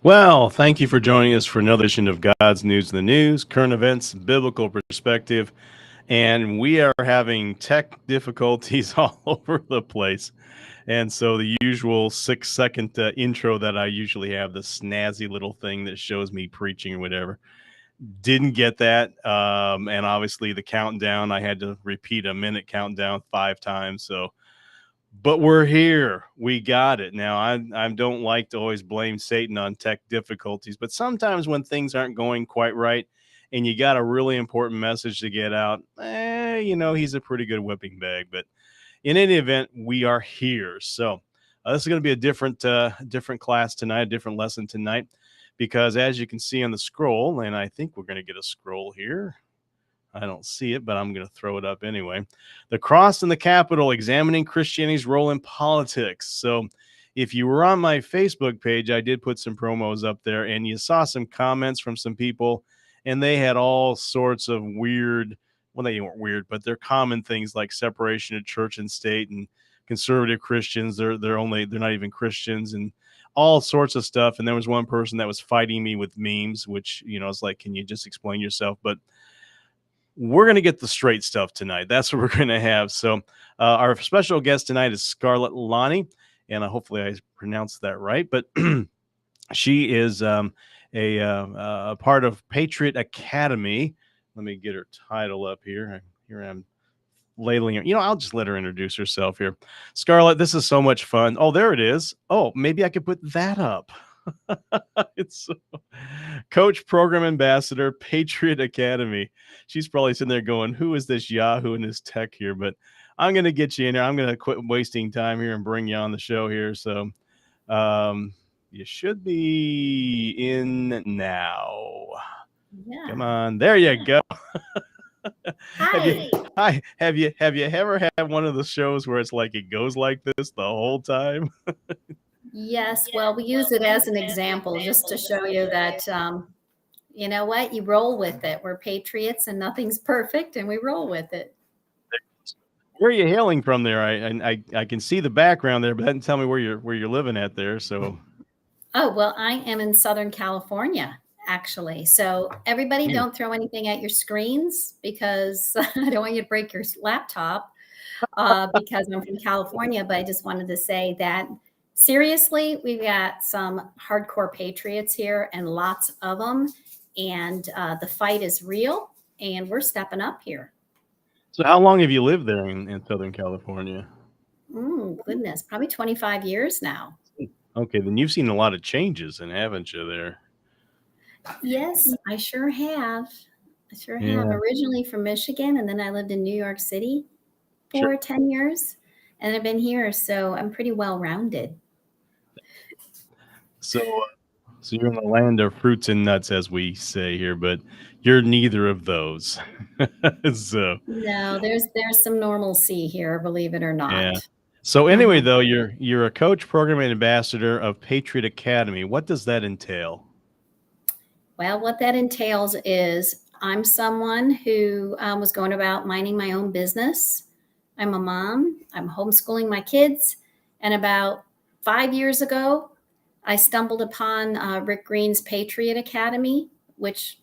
Well, thank you for joining us for another edition of God's News in the News, current events, biblical perspective. And we are having tech difficulties all over the place. And so the usual 6 second intro that I usually have, the snazzy little thing that shows me preaching or whatever, didn't get that. And obviously the countdown, I had to repeat a minute countdown 5 times. But we're here. We got it. Now, I don't like to always blame Satan on tech difficulties, but sometimes when things aren't going quite right and you got a really important message to get out, he's a pretty good whipping bag. But in any event, we are here. So this is going to be a different class tonight, a different lesson tonight, because as you can see on the scroll, and I think we're going to get a scroll here. I don't see it, but I'm going to throw it up anyway. The Cross and the Capitol, examining Christianity's role in politics. So if you were on my Facebook page, I did put some promos up there, and you saw some comments from some people, and they had all sorts of weird, well, they weren't weird, but they're common things like separation of church and state, and conservative Christians, they're not even Christians, and all sorts of stuff. And there was one person that was fighting me with memes, which, it's like, can you just explain yourself? But we're going to get the straight stuff tonight. That's what we're going to have. So our special guest tonight is Scarlett Lani, and hopefully I pronounced that right. But she is a part of Patriot Academy. Let me get her title up here. Here I'm ladling her. I'll just let her introduce herself here. Scarlett, this is so much fun. Oh, there it is. Oh, maybe I could put that up. It's Coach, Program Ambassador, Patriot Academy. She's probably sitting there going, who is this Yahoo and his tech here? But I'm going to get you in there. I'm going to quit wasting time here and bring you on the show here. So you should be in now. Yeah. Come on. There you go. Hi. Have you ever had one of the shows where it's like it goes like this the whole time? Yes. Well, we use it as an example just to show you that, you know what, you roll with it. We're patriots and nothing's perfect, and we roll with it. Where are you hailing from there? I can see the background there, but that didn't tell me where you're living at there. So, Oh, well, I am in Southern California, actually. So everybody don't throw anything at your screens because I don't want you to break your laptop because I'm from California. But I just wanted to say that seriously, we've got some hardcore patriots here and lots of them. And the fight is real, and we're stepping up here. So how long have you lived there in Southern California? Goodness, probably 25 years now. Okay, then you've seen a lot of changes, and haven't you there? Yes, I sure have. I sure have. Originally from Michigan, and then I lived in New York City for 10 years, and I've been here, so I'm pretty well-rounded. So you're in the land of fruits and nuts, as we say here, but you're neither of those. So no, there's some normalcy here, believe it or not. Yeah. So anyway, though, you're a coach, program ambassador of Patriot Academy. What does that entail? Well, what that entails is I'm someone who was going about minding my own business. I'm a mom. I'm homeschooling my kids. And about 5 years ago, I stumbled upon Rick Green's Patriot Academy, which,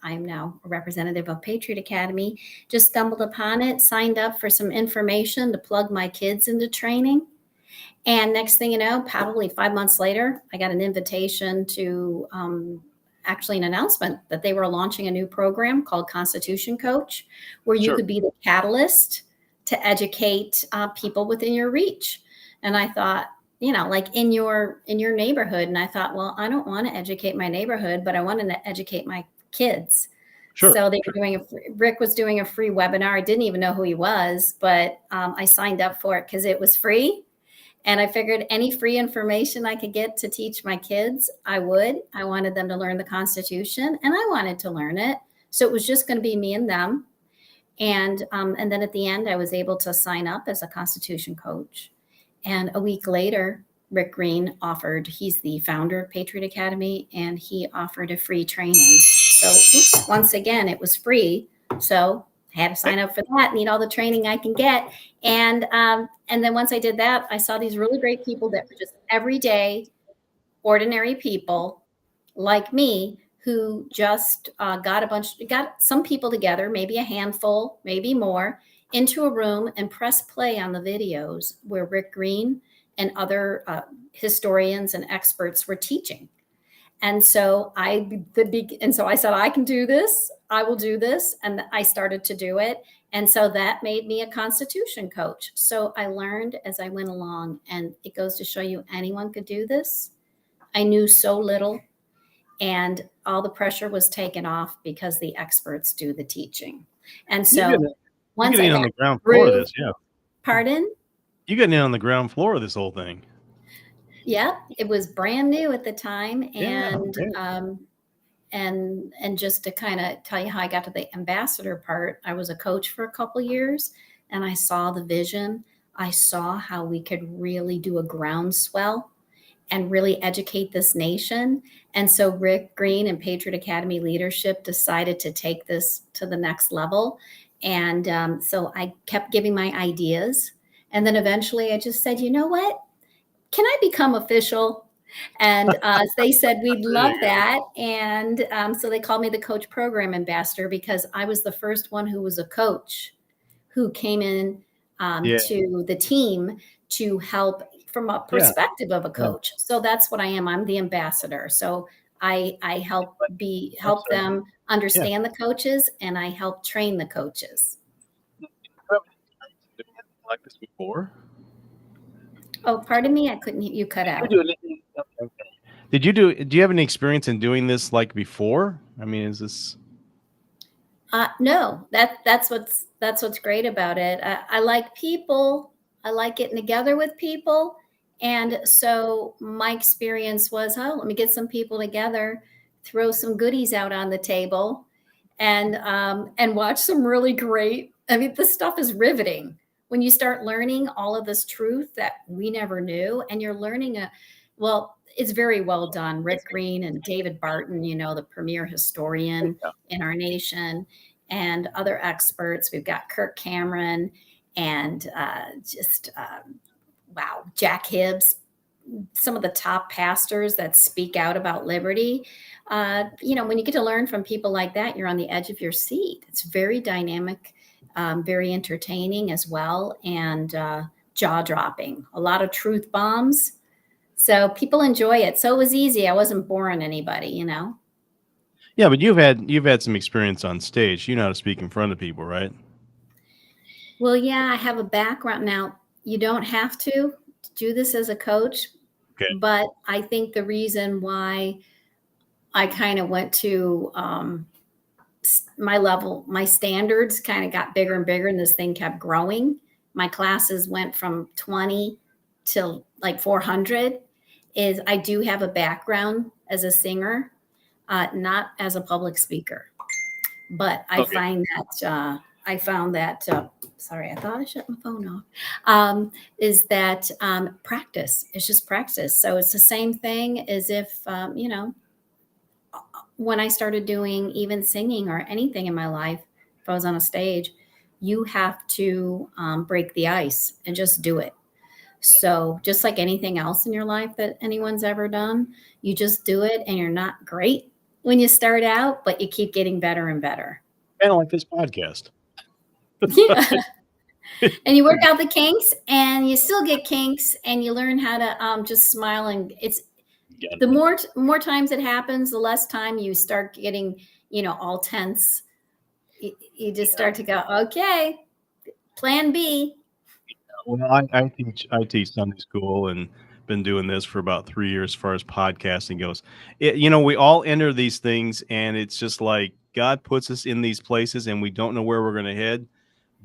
I am now a representative of Patriot Academy. Just stumbled upon it, signed up for some information to plug my kids into training. And next thing you know, probably 5 months later, I got an invitation to actually an announcement that they were launching a new program called Constitution Coach, where you could be the catalyst to educate people within your reach. And I thought, like in your neighborhood. And I thought, well, I don't want to educate my neighborhood, but I wanted to educate my kids. So they were Rick was doing a free webinar. I didn't even know who he was, but I signed up for it because it was free. And I figured any free information I could get to teach my kids, I would. I wanted them to learn the Constitution, and I wanted to learn it. So it was just going to be me and them. And then at the end, I was able to sign up as a Constitution coach. And a week later, Rick Green offered, he's the founder of Patriot Academy, and he offered a free training. So once again, it was free. So I had to sign up for that, need all the training I can get. And then once I did that, I saw these really great people that were just every day ordinary people like me who just got some people together, maybe a handful, maybe more, into a room and press play on the videos where Rick Green and other historians and experts were teaching. And so I said, I can do this. I will do this. And I started to do it. And so that made me a Constitution coach. So I learned as I went along, and it goes to show you anyone could do this. I knew so little, and all the pressure was taken off because the experts do the teaching. And so once I in on got the ground through, floor of this, yeah. Pardon? You got in on the ground floor of this whole thing. Yep, it was brand new at the time, and yeah. and just to kind of tell you how I got to the ambassador part, I was a coach for a couple years, and I saw the vision. I saw how we could really do a groundswell and really educate this nation. And so Rick Green and Patriot Academy leadership decided to take this to the next level. And so I kept giving my ideas. And then eventually I just said, you know what? Can I become official? And they said, we'd love that. And so they called me the coach program ambassador, because I was the first one who was a coach who came in to the team to help from a perspective of a coach. So that's what I am. I'm the ambassador. So I help them understand the coaches, and I help train the coaches. Like this before? Oh, pardon me. I couldn't. You cut out. Do you have any experience in doing this like before? I mean, is this? No, that's what's great about it. I like people. I like getting together with people. And so my experience was, let me get some people together, throw some goodies out on the table, and watch some really great. I mean, this stuff is riveting when you start learning all of this truth that we never knew, and you're learning it's very well done. Rick Green and David Barton, the premier historian in our nation, and other experts. We've got Kirk Cameron and wow, Jack Hibbs, some of the top pastors that speak out about liberty. When you get to learn from people like that, you're on the edge of your seat. It's very dynamic, very entertaining as well, and jaw-dropping. A lot of truth bombs. So people enjoy it. So it was easy. I wasn't boring anybody, Yeah, but you've had some experience on stage. You know how to speak in front of people, right? Well, yeah, I have a background. Now, you don't have to do this as a coach, but I think the reason why I kind of went to my standards kind of got bigger and bigger, and this thing kept growing. My classes went from 20 to like 400. Is I do have a background as a singer, not as a public speaker, but I found that sorry, I thought I shut my phone off. Is that practice? It's just practice. So it's the same thing as if when I started doing even singing or anything in my life, if I was on a stage, you have to break the ice and just do it. So just like anything else in your life that anyone's ever done, you just do it, and you're not great when you start out, but you keep getting better and better. Kind of like this podcast. Yeah. And you work out the kinks, and you still get kinks, and you learn how to just smile. And it's the more times it happens, the less time you start getting, all tense. You just start to go, okay, plan B. Well, I teach Sunday school and been doing this for about 3 years as far as podcasting goes. We all enter these things, and it's just like God puts us in these places, and we don't know where we're going to head,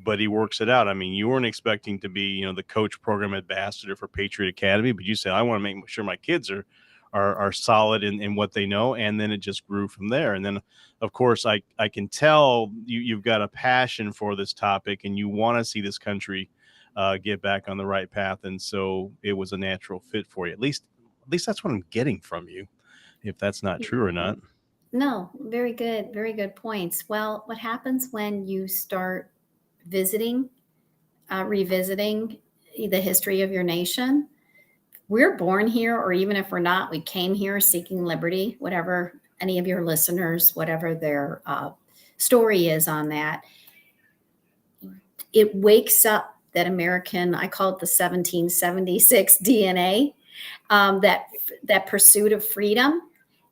but he works it out. I mean, you weren't expecting to be, the coach program ambassador for Patriot Academy, but you said, I want to make sure my kids are solid in what they know. And then it just grew from there. And then, of course, I can tell you've got a passion for this topic, and you want to see this country get back on the right path. And so it was a natural fit for you. At least that's what I'm getting from you, if that's not true or not. No, very good points. Well, what happens when you start revisiting the history of your nation? we're born here, or even if we're not, we came here seeking liberty, whatever any of your listeners, whatever their story is on that. It wakes up that American, I call it the 1776 DNA, that pursuit of freedom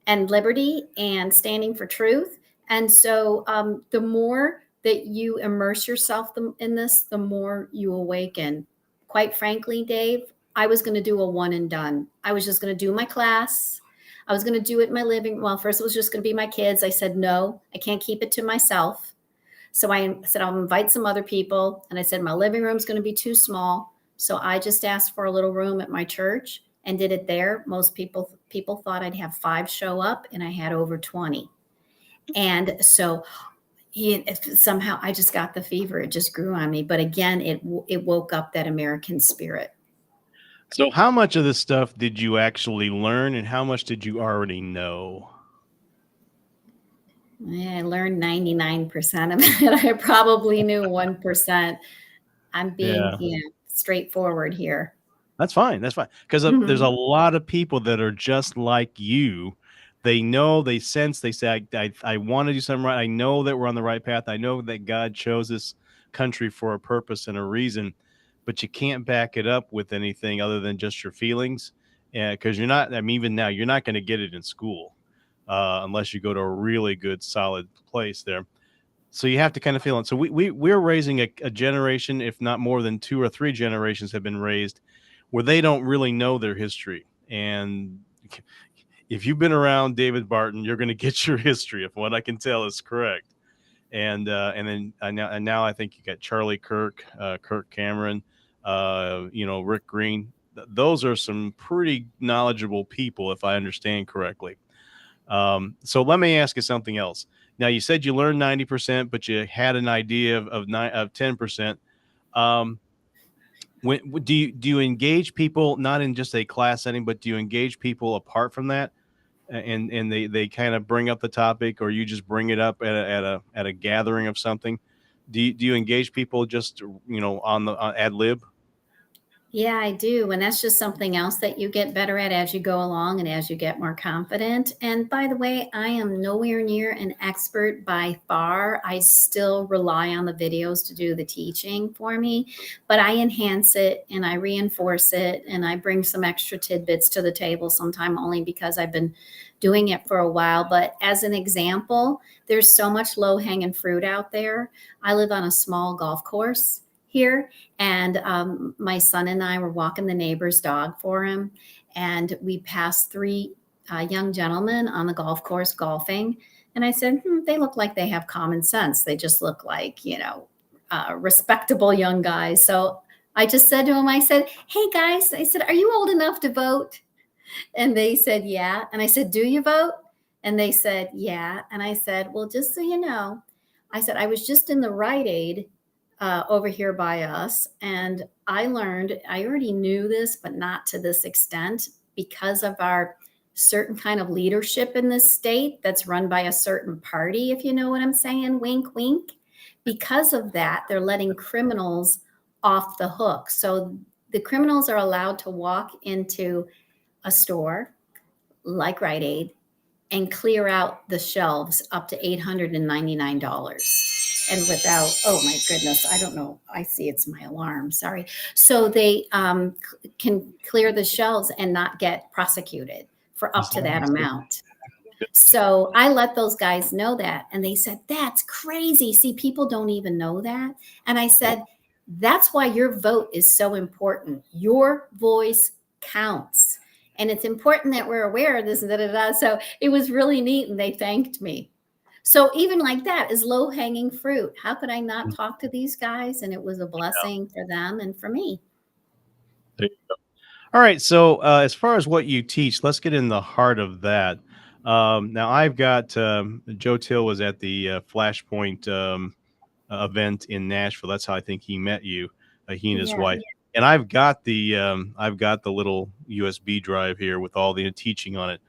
and liberty and standing for truth. And so the more that you immerse yourself in this, the more you awaken. Quite frankly, Dave, I was going to do a one and done. I was just going to do my class. I was going to do it in my living. Well, first it was just going to be my kids. I said, no, I can't keep it to myself. So I said, I'll invite some other people. And I said, my living room's going to be too small. So I just asked for a little room at my church and did it there. Most people thought I'd have 5 show up, and I had over 20. And so somehow I just got the fever. It just grew on me. But again, it woke up that American spirit. So how much of this stuff did you actually learn, and how much did you already know? I learned 99% of it. I probably knew 1%. I'm being straightforward here. That's fine. That's fine. Because there's a lot of people that are just like you. They know, they sense, they say, I want to do something right. I know that we're on the right path. I know that God chose this country for a purpose and a reason, but you can't back it up with anything other than just your feelings. Because you're not, I mean, even now, you're not going to get it in school unless you go to a really good, solid place there. So you have to kind of feel it. So we're raising a generation, if not more than 2 or 3 generations have been raised, where they don't really know their history. And if you've been around David Barton, you're going to get your history, if what I can tell is correct. And then now I think you got Charlie Kirk, Kirk Cameron, Rick Green. Those are some pretty knowledgeable people, if I understand correctly. So let me ask you something else. Now, you said you learned 90%, but you had an idea of 10%. Do you engage people not in just a class setting, but do you engage people apart from that, and they kind of bring up the topic, or you just bring it up at a gathering of something? Do you engage people just on the ad lib? Yeah, I do. And that's just something else that you get better at as you go along and as you get more confident. And by the way, I am nowhere near an expert by far. I still rely on the videos to do the teaching for me, but I enhance it and I reinforce it and I bring some extra tidbits to the table, sometime only because I've been doing it for a while. But as an example, there's so much low hanging fruit out there. I live on a small golf course here. And my son and I were walking the neighbor's dog for him. And we passed 3 young gentlemen on the golf course golfing. And I said, they look like they have common sense. They just look like, respectable young guys. So I just said to him, I said, hey guys, I said, are you old enough to vote? And they said, yeah. And I said, do you vote? And they said, yeah. And I said, well, just so you know, I said, I was just in the Rite Aid over here by us. And I learned, I already knew this, but not to this extent, because of our certain kind of leadership in this state that's run by a certain party, if you know what I'm saying, wink, wink. Because of that, they're letting criminals off the hook. So the criminals are allowed to walk into a store like Rite Aid and clear out the shelves up to $899. And without, oh my goodness, I don't know. I see it's my alarm. Sorry. So they can clear the shelves and not get prosecuted for up to that amount. So I let those guys know that. And they said, that's crazy. See, people don't even know that. And I said, that's why your vote is so important. Your voice counts. And it's important that we're aware of this. So it was really neat. And they thanked me. So even like that is low hanging fruit. How could I not talk to these guys? And it was a blessing for them and for me. There you go. All right. So as far as what you teach, let's get in the heart of that. Now I've got Joe Till was at the Flashpoint event in Nashville. That's how I think he met you, he and his wife. And I've got the little USB drive here with all the teaching on it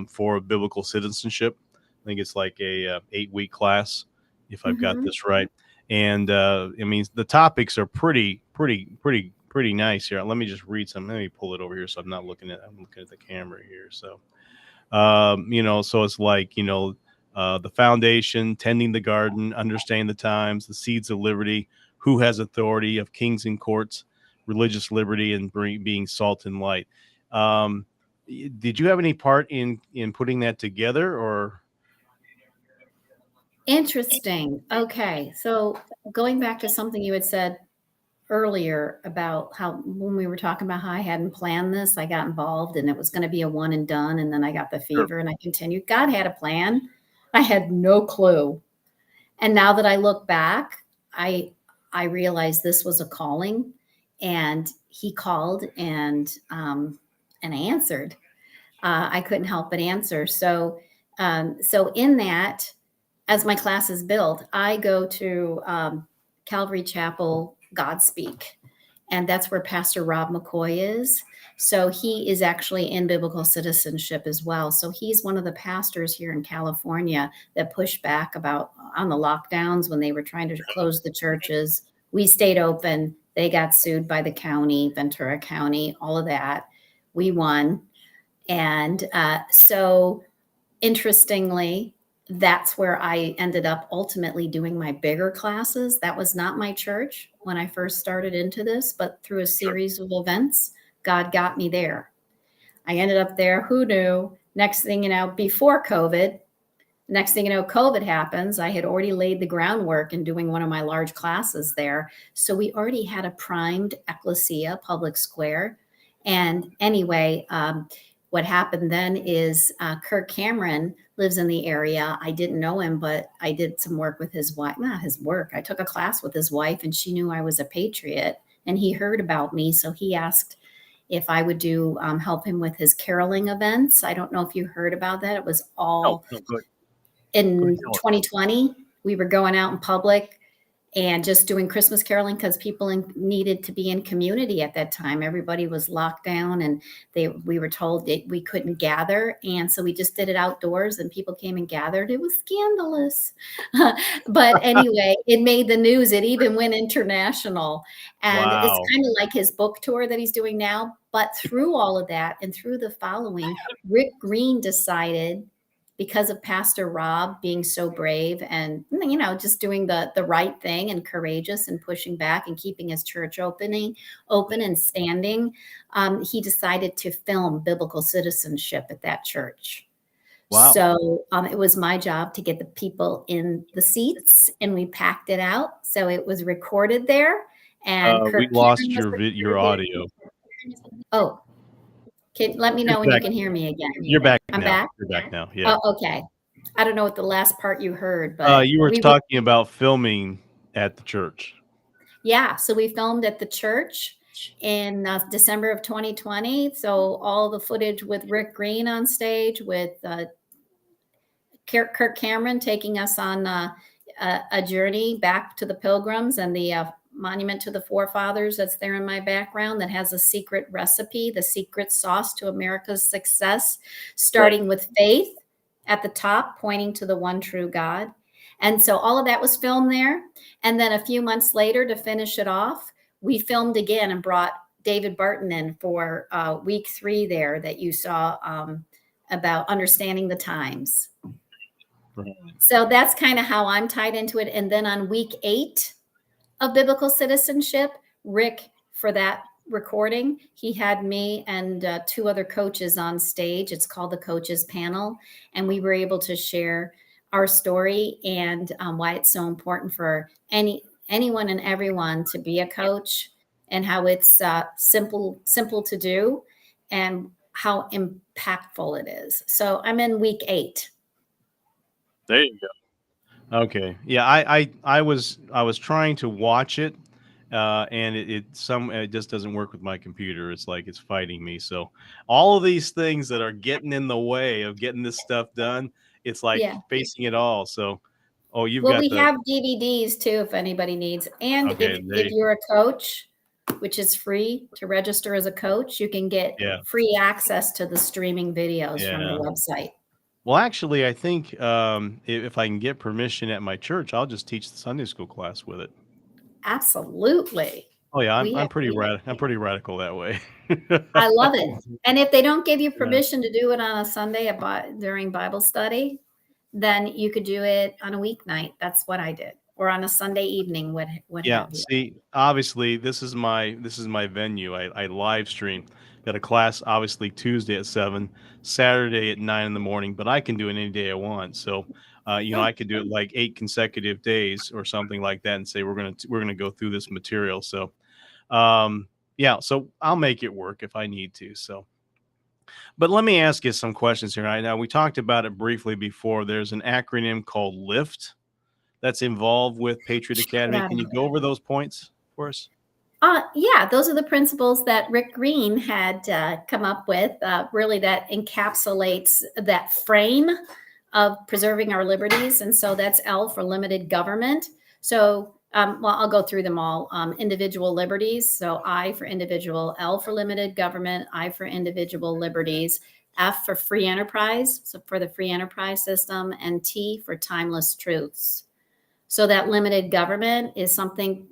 for biblical citizenship. I think it's like a 8-week class, if I've got this right. And I mean, the topics are pretty pretty nice here. Let me just read some. Let me pull it over here so I'm looking at the camera here. So so it's like, the foundation, tending the garden, understanding the times, the seeds of liberty, who has authority of kings and courts, religious liberty, and being salt and light. Um, did you have any part in putting that together, or? Interesting. Okay. So going back to something you had said earlier about how when we were talking about how I hadn't planned this, I got involved and it was going to be a one and done. And then I got the Sure. fever and I continued. God had a plan. I had no clue. And now that I look back, I realized this was a calling, and he called and I answered. I couldn't help but answer. So in that, as my class is built, I go to Calvary Chapel Godspeak, and that's where Pastor Rob McCoy is. So he is actually in biblical citizenship as well. So he's one of the pastors here in California that pushed back about on the lockdowns when they were trying to close the churches. We stayed open. They got sued by the county, Ventura County, all of that. We won. And so interestingly, that's where I ended up ultimately doing my bigger classes. That was not my church when I first started into this, but through a series of events, God got me there. I ended up there. Who knew? Next thing you know, before COVID, next thing you know, COVID happens. I had already laid the groundwork in doing one of my large classes there. So we already had a primed ecclesia, public square. And anyway, what happened then is Kirk Cameron lives in the area. I didn't know him, but I did some work with his wife, not his work. I took a class with his wife and she knew I was a patriot and he heard about me. So he asked if I would do help him with his caroling events. I don't know if you heard about that. It was all Good. in 2020. We were going out in public and just doing Christmas caroling because people needed to be in community at that time. Everybody was locked down and we were told that we couldn't gather. And so we just did it outdoors and people came and gathered. It was scandalous. But anyway, it made the news. It even went international. And it's Wow. kind of like his book tour that he's doing now. But through all of that and through the following, Rick Green decided, because of Pastor Rob being so brave and, just doing the right thing and courageous and pushing back and keeping his church open and standing, he decided to film biblical citizenship at that church. Wow. So it was my job to get the people in the seats, and we packed it out. So it was recorded there. And We Kirk lost Cameron was your audio. Oh, let me know when you can hear me again. You're back I'm now. back. You're back now. Yeah. Oh, okay. I don't know what the last part you heard, but You were talking about filming at the church. Yeah, so we filmed at the church in December of 2020. So all the footage with Rick Green on stage, with Kirk Cameron taking us on a journey back to the Pilgrims and the monument to the forefathers that's there in my background that has a secret recipe, the secret sauce to America's success, starting with faith at the top, pointing to the one true God. And so all of that was filmed there. And then a few months later, to finish it off, we filmed again and brought David Barton in for week 3 there that you saw about understanding the times. Right. So that's kind of how I'm tied into it. And then on week 8 of biblical citizenship, Rick, for that recording, he had me and 2 other coaches on stage. It's called the Coaches Panel. And we were able to share our story and why it's so important for anyone and everyone to be a coach, and how it's simple to do and how impactful it is. So I'm in week 8. There you go. Okay. Yeah, I was trying to watch it, and it just doesn't work with my computer. It's like it's fighting me. So all of these things that are getting in the way of getting this stuff done, it's like facing it all. So, you've got we the have DVDs too if anybody needs. And okay. if you're a coach, which is free to register as a coach, you can get free access to the streaming videos from the website. Well, actually, I think if I can get permission at my church, I'll just teach the Sunday school class with it. Absolutely. Oh yeah, We have I'm pretty radical that way. I love it. And if they don't give you Yeah. permission to do it on a Sunday during Bible study, then you could do it on a weeknight. That's what I did, or on a Sunday evening, what Yeah, have you. see, obviously this is my venue. I live stream. Got a class obviously Tuesday at 7, Saturday at 9 in the morning, but I can do it any day I want. So, you know, Oh, I could do it like 8 consecutive days or something like that and say we're going to go through this material. So, um yeah, so I'll make it work if I need to. So, but let me ask you some questions here. Right now, we talked about it briefly before. There's an acronym called LIFT that's involved with Patriot get Academy. out Can of you here. go over those points for us? Yeah, those are the principles that Rick Green had come up with, really, that encapsulates that frame of preserving our liberties. And so that's L for limited government. So, well, I'll go through them all. Individual liberties. So I for individual, L for limited government, I for individual liberties, F for free enterprise, so for the free enterprise system, and T for timeless truths. So that limited government is something,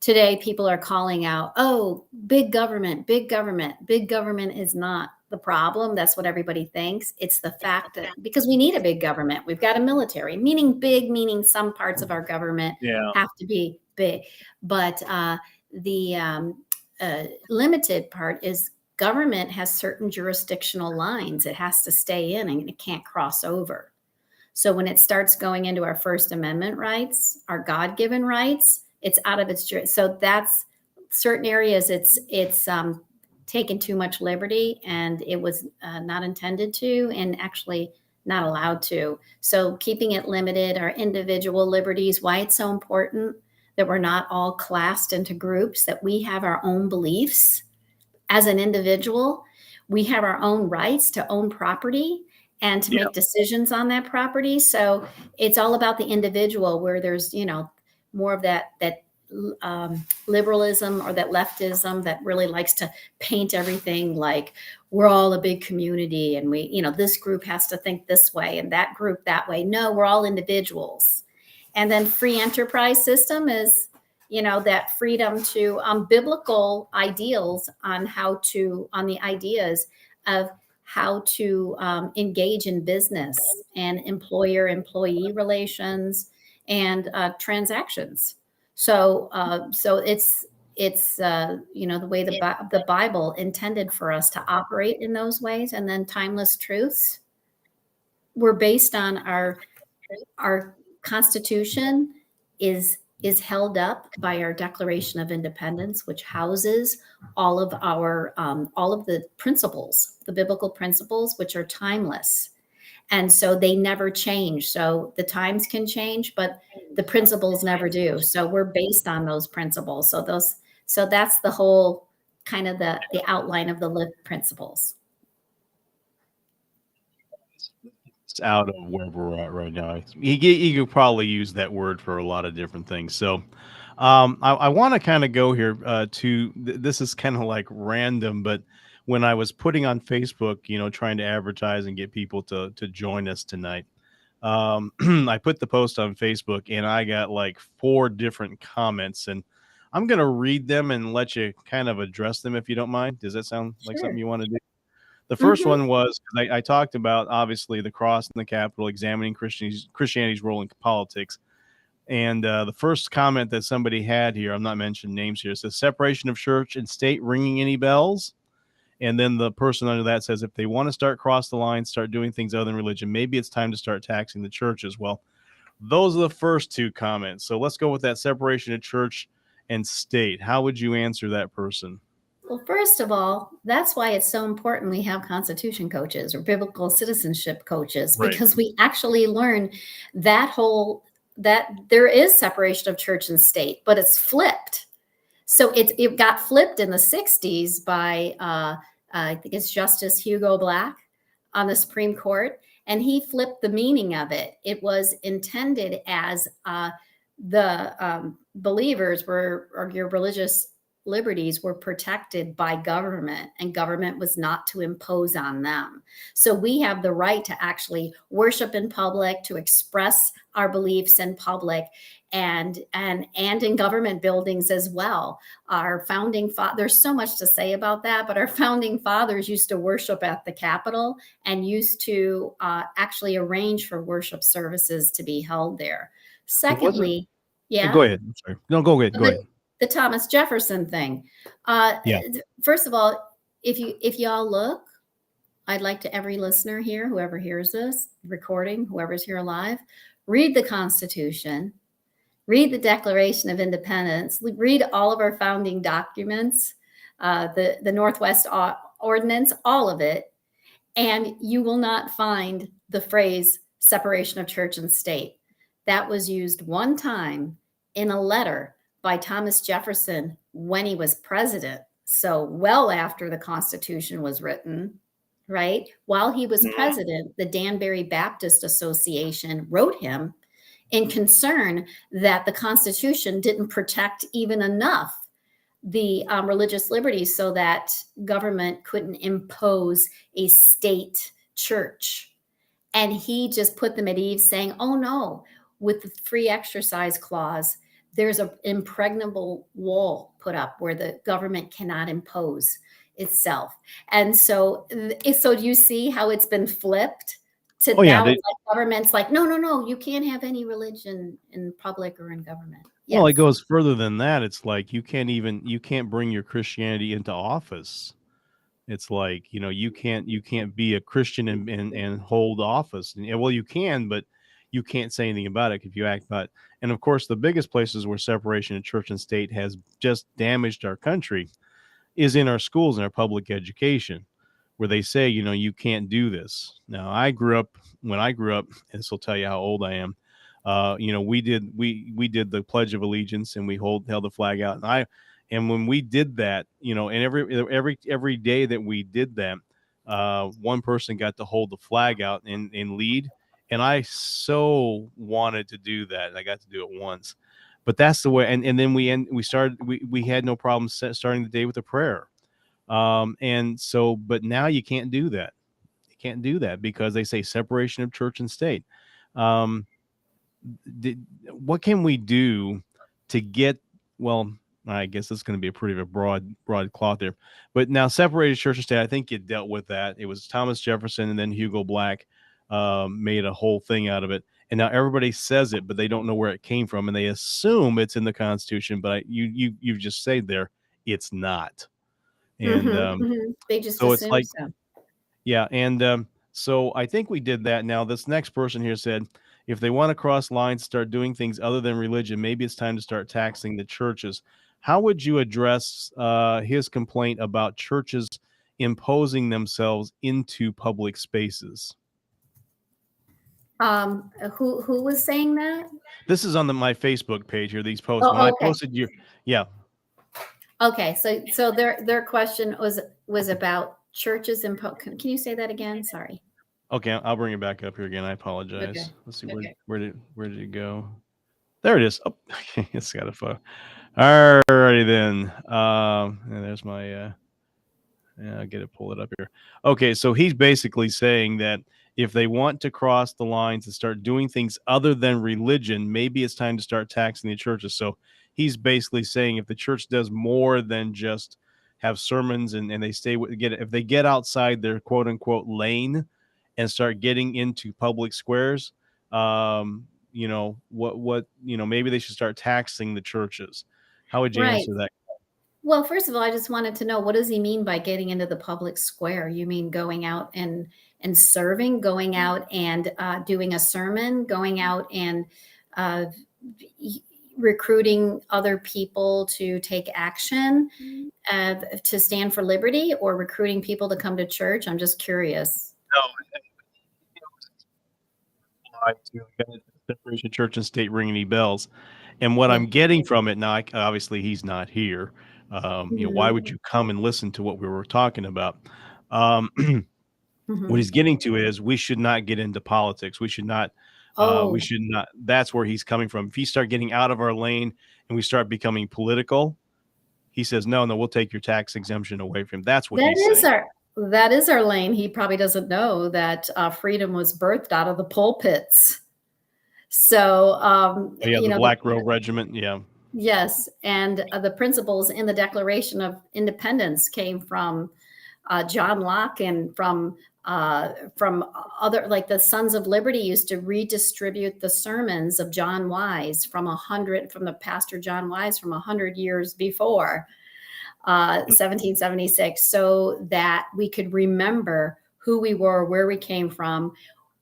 today people are calling out, oh, big government, big government. Big government is not the problem. That's what everybody thinks. It's the fact that because we need a big government, we've got a military, meaning big, meaning some parts of our government Yeah. have to be big. But the limited part is government has certain jurisdictional lines it has to stay in and it can't cross over. So when it starts going into our First Amendment rights, our God-given rights, it's out of its so that's certain areas. It's taken too much liberty, and it was not intended to, and actually not allowed to. So keeping it limited, our individual liberties. Why it's so important that we're not all classed into groups, that we have our own beliefs as an individual. We have our own rights to own property and to Yeah. make decisions on that property. So it's all about the individual, where there's, more of that liberalism or that leftism that really likes to paint everything like we're all a big community and this group has to think this way and that group that way. No, we're all individuals. And then free enterprise system is, that freedom to biblical ideals on the ideas of how to engage in business and employer-employee relations and transactions. So it's the way the Bible intended for us to operate in those ways. And then timeless truths were based on our Constitution is held up by our Declaration of Independence, which houses all of the principles, the biblical principles, which are timeless. And so they never change. So the times can change, but the principles never do. So we're based on those principles. So that's the whole kind of the outline of the LIFT principles. It's out of where we're at right now. You could probably use that word for a lot of different things. So, I want to kind of go here this is kind of like random, but when I was putting on Facebook, trying to advertise and get people to join us tonight, I put the post on Facebook and I got like 4 different comments, and I'm gonna read them and let you kind of address them if you don't mind. Does that sound like something Sure. you want to do? The first Hmm. one was I talked about obviously the cross and the Capitol, examining Christianity's role in politics. And the first comment that somebody had here, I'm not mentioning names here, says separation of church and state, ringing any bells? And then the person under that says if they want to start cross the line, start doing things other than religion, maybe it's time to start taxing the church as well. Those are the first 2 comments. So let's go with that separation of church and state. How would you answer that person? Well, first of all, that's why it's so important we have constitution coaches or biblical citizenship coaches, Right. because we actually learn that there is separation of church and state, but it's flipped. So it got flipped in the 60s by I think it's Justice Hugo Black on the Supreme Court, and he flipped the meaning of it. It was intended as the believers or your religious liberties were protected by government, and government was not to impose on them. So we have the right to actually worship in public, to express our beliefs in public, and in government buildings as well. Our founding there's so much to say about that, but our founding fathers used to worship at the Capitol and used to actually arrange for worship services to be held there. Secondly, yeah. Go ahead. I'm sorry. No, go ahead. Go ahead. The Thomas Jefferson thing. Yeah. First of all, if y'all look, I'd like to every listener here, whoever hears this recording, whoever's here alive, read the Constitution, read the Declaration of Independence, read all of our founding documents, the Northwest Ordinance, all of it, and you will not find the phrase separation of church and state. That was used one time in a letter by Thomas Jefferson when he was president. So well after the Constitution was written, right? While he was president, the Danbury Baptist Association wrote him in concern that the Constitution didn't protect even enough the religious liberties so that government couldn't impose a state church. And he just put them at ease, saying, oh no, with the free exercise clause, there's an impregnable wall put up where the government cannot impose itself. And so do you see how it's been flipped to now? Like government's like, no, you can't have any religion in public or in government. Yes. Well, it goes further than that. It's like you can't bring your Christianity into office. It's like, you can't be a Christian and hold office. And, well, you can, but you can't say anything about it if you act about it. And of course, the biggest places where separation of church and state has just damaged our country is in our schools and our public education, where they say, you can't do this. Now, when I grew up, and this will tell you how old I am. We did the Pledge of Allegiance, and we held the flag out. And when we did that, and every day that we did that, one person got to hold the flag out and lead. And I so wanted to do that. I got to do it once, but that's the way. And then we had no problem starting the day with a prayer. And so, but now you can't do that. You can't do that because they say separation of church and state. What can we do to get, well, I guess it's going to be a pretty broad cloth there, but now separated church and state, I think you dealt with that. It was Thomas Jefferson and then Hugo Black made a whole thing out of it. And now everybody says it, but they don't know where it came from. And they assume it's in the Constitution, but you've just said there, it's not. And they just so it's like, so. Yeah. And so I think we did that. Now this next person here said, if they want to cross lines, start doing things other than religion, maybe it's time to start taxing the churches. How would you address his complaint about churches imposing themselves into public spaces? Who was saying that? This is on my Facebook page here. These posts. When I posted yeah. Okay, so their question was about churches and can you say that again? Sorry. Okay, I'll bring it back up here again. I apologize. Okay. Let's see where did it go? There it is. Oh, it's got a photo. All righty then. And there's my I'll pull it up here. Okay, so he's basically saying that if they want to cross the lines and start doing things other than religion, maybe it's time to start taxing the churches. So he's basically saying if the church does more than just have sermons and they if they get outside their quote unquote lane and start getting into public squares, maybe they should start taxing the churches. How would you answer that? Well, first of all, I just wanted to know, what does he mean by getting into the public square? You mean going out and serving, going out and doing a sermon, going out and recruiting other people to take action, to stand for liberty, or recruiting people to come to church? I'm just curious. No, separation of church and state ring any bells. And what I'm getting from it now, obviously he's not here. Why would you come and listen to what we were talking about? What he's getting to is we should not get into politics. We should not. We should not. That's where he's coming from. If you start getting out of our lane and we start becoming political, he says, no, we'll take your tax exemption away from him. That's what he's saying. That is our lane. He probably doesn't know that freedom was birthed out of the pulpits. So, the Black Robe Regiment. Yeah. Yes. And the principles in the Declaration of Independence came from John Locke and from other, like the Sons of Liberty used to redistribute the sermons of John Wise from the pastor John Wise from 100 years before 1776, so that we could remember who we were, where we came from,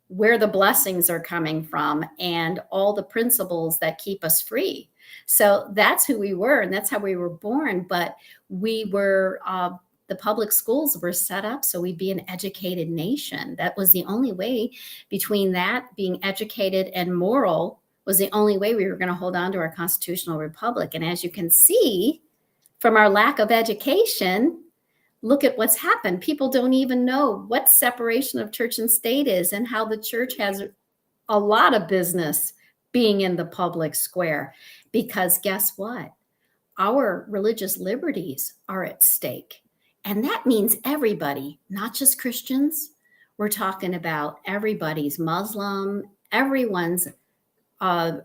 where the blessings are coming from, and all the principles that keep us free. So that's who we were, and that's how we were born. But we were, the public schools were set up so we'd be an educated nation. That was the only way. Between that, being educated and moral was the only way we were going to hold on to our constitutional republic. And as you can see from our lack of education, look at what's happened. People don't even know what separation of church and state is, and how the church has a lot of business being in the public square. Because guess what? Our religious liberties are at stake. And that means everybody, not just Christians. We're talking about everybody's Muslim, everyone's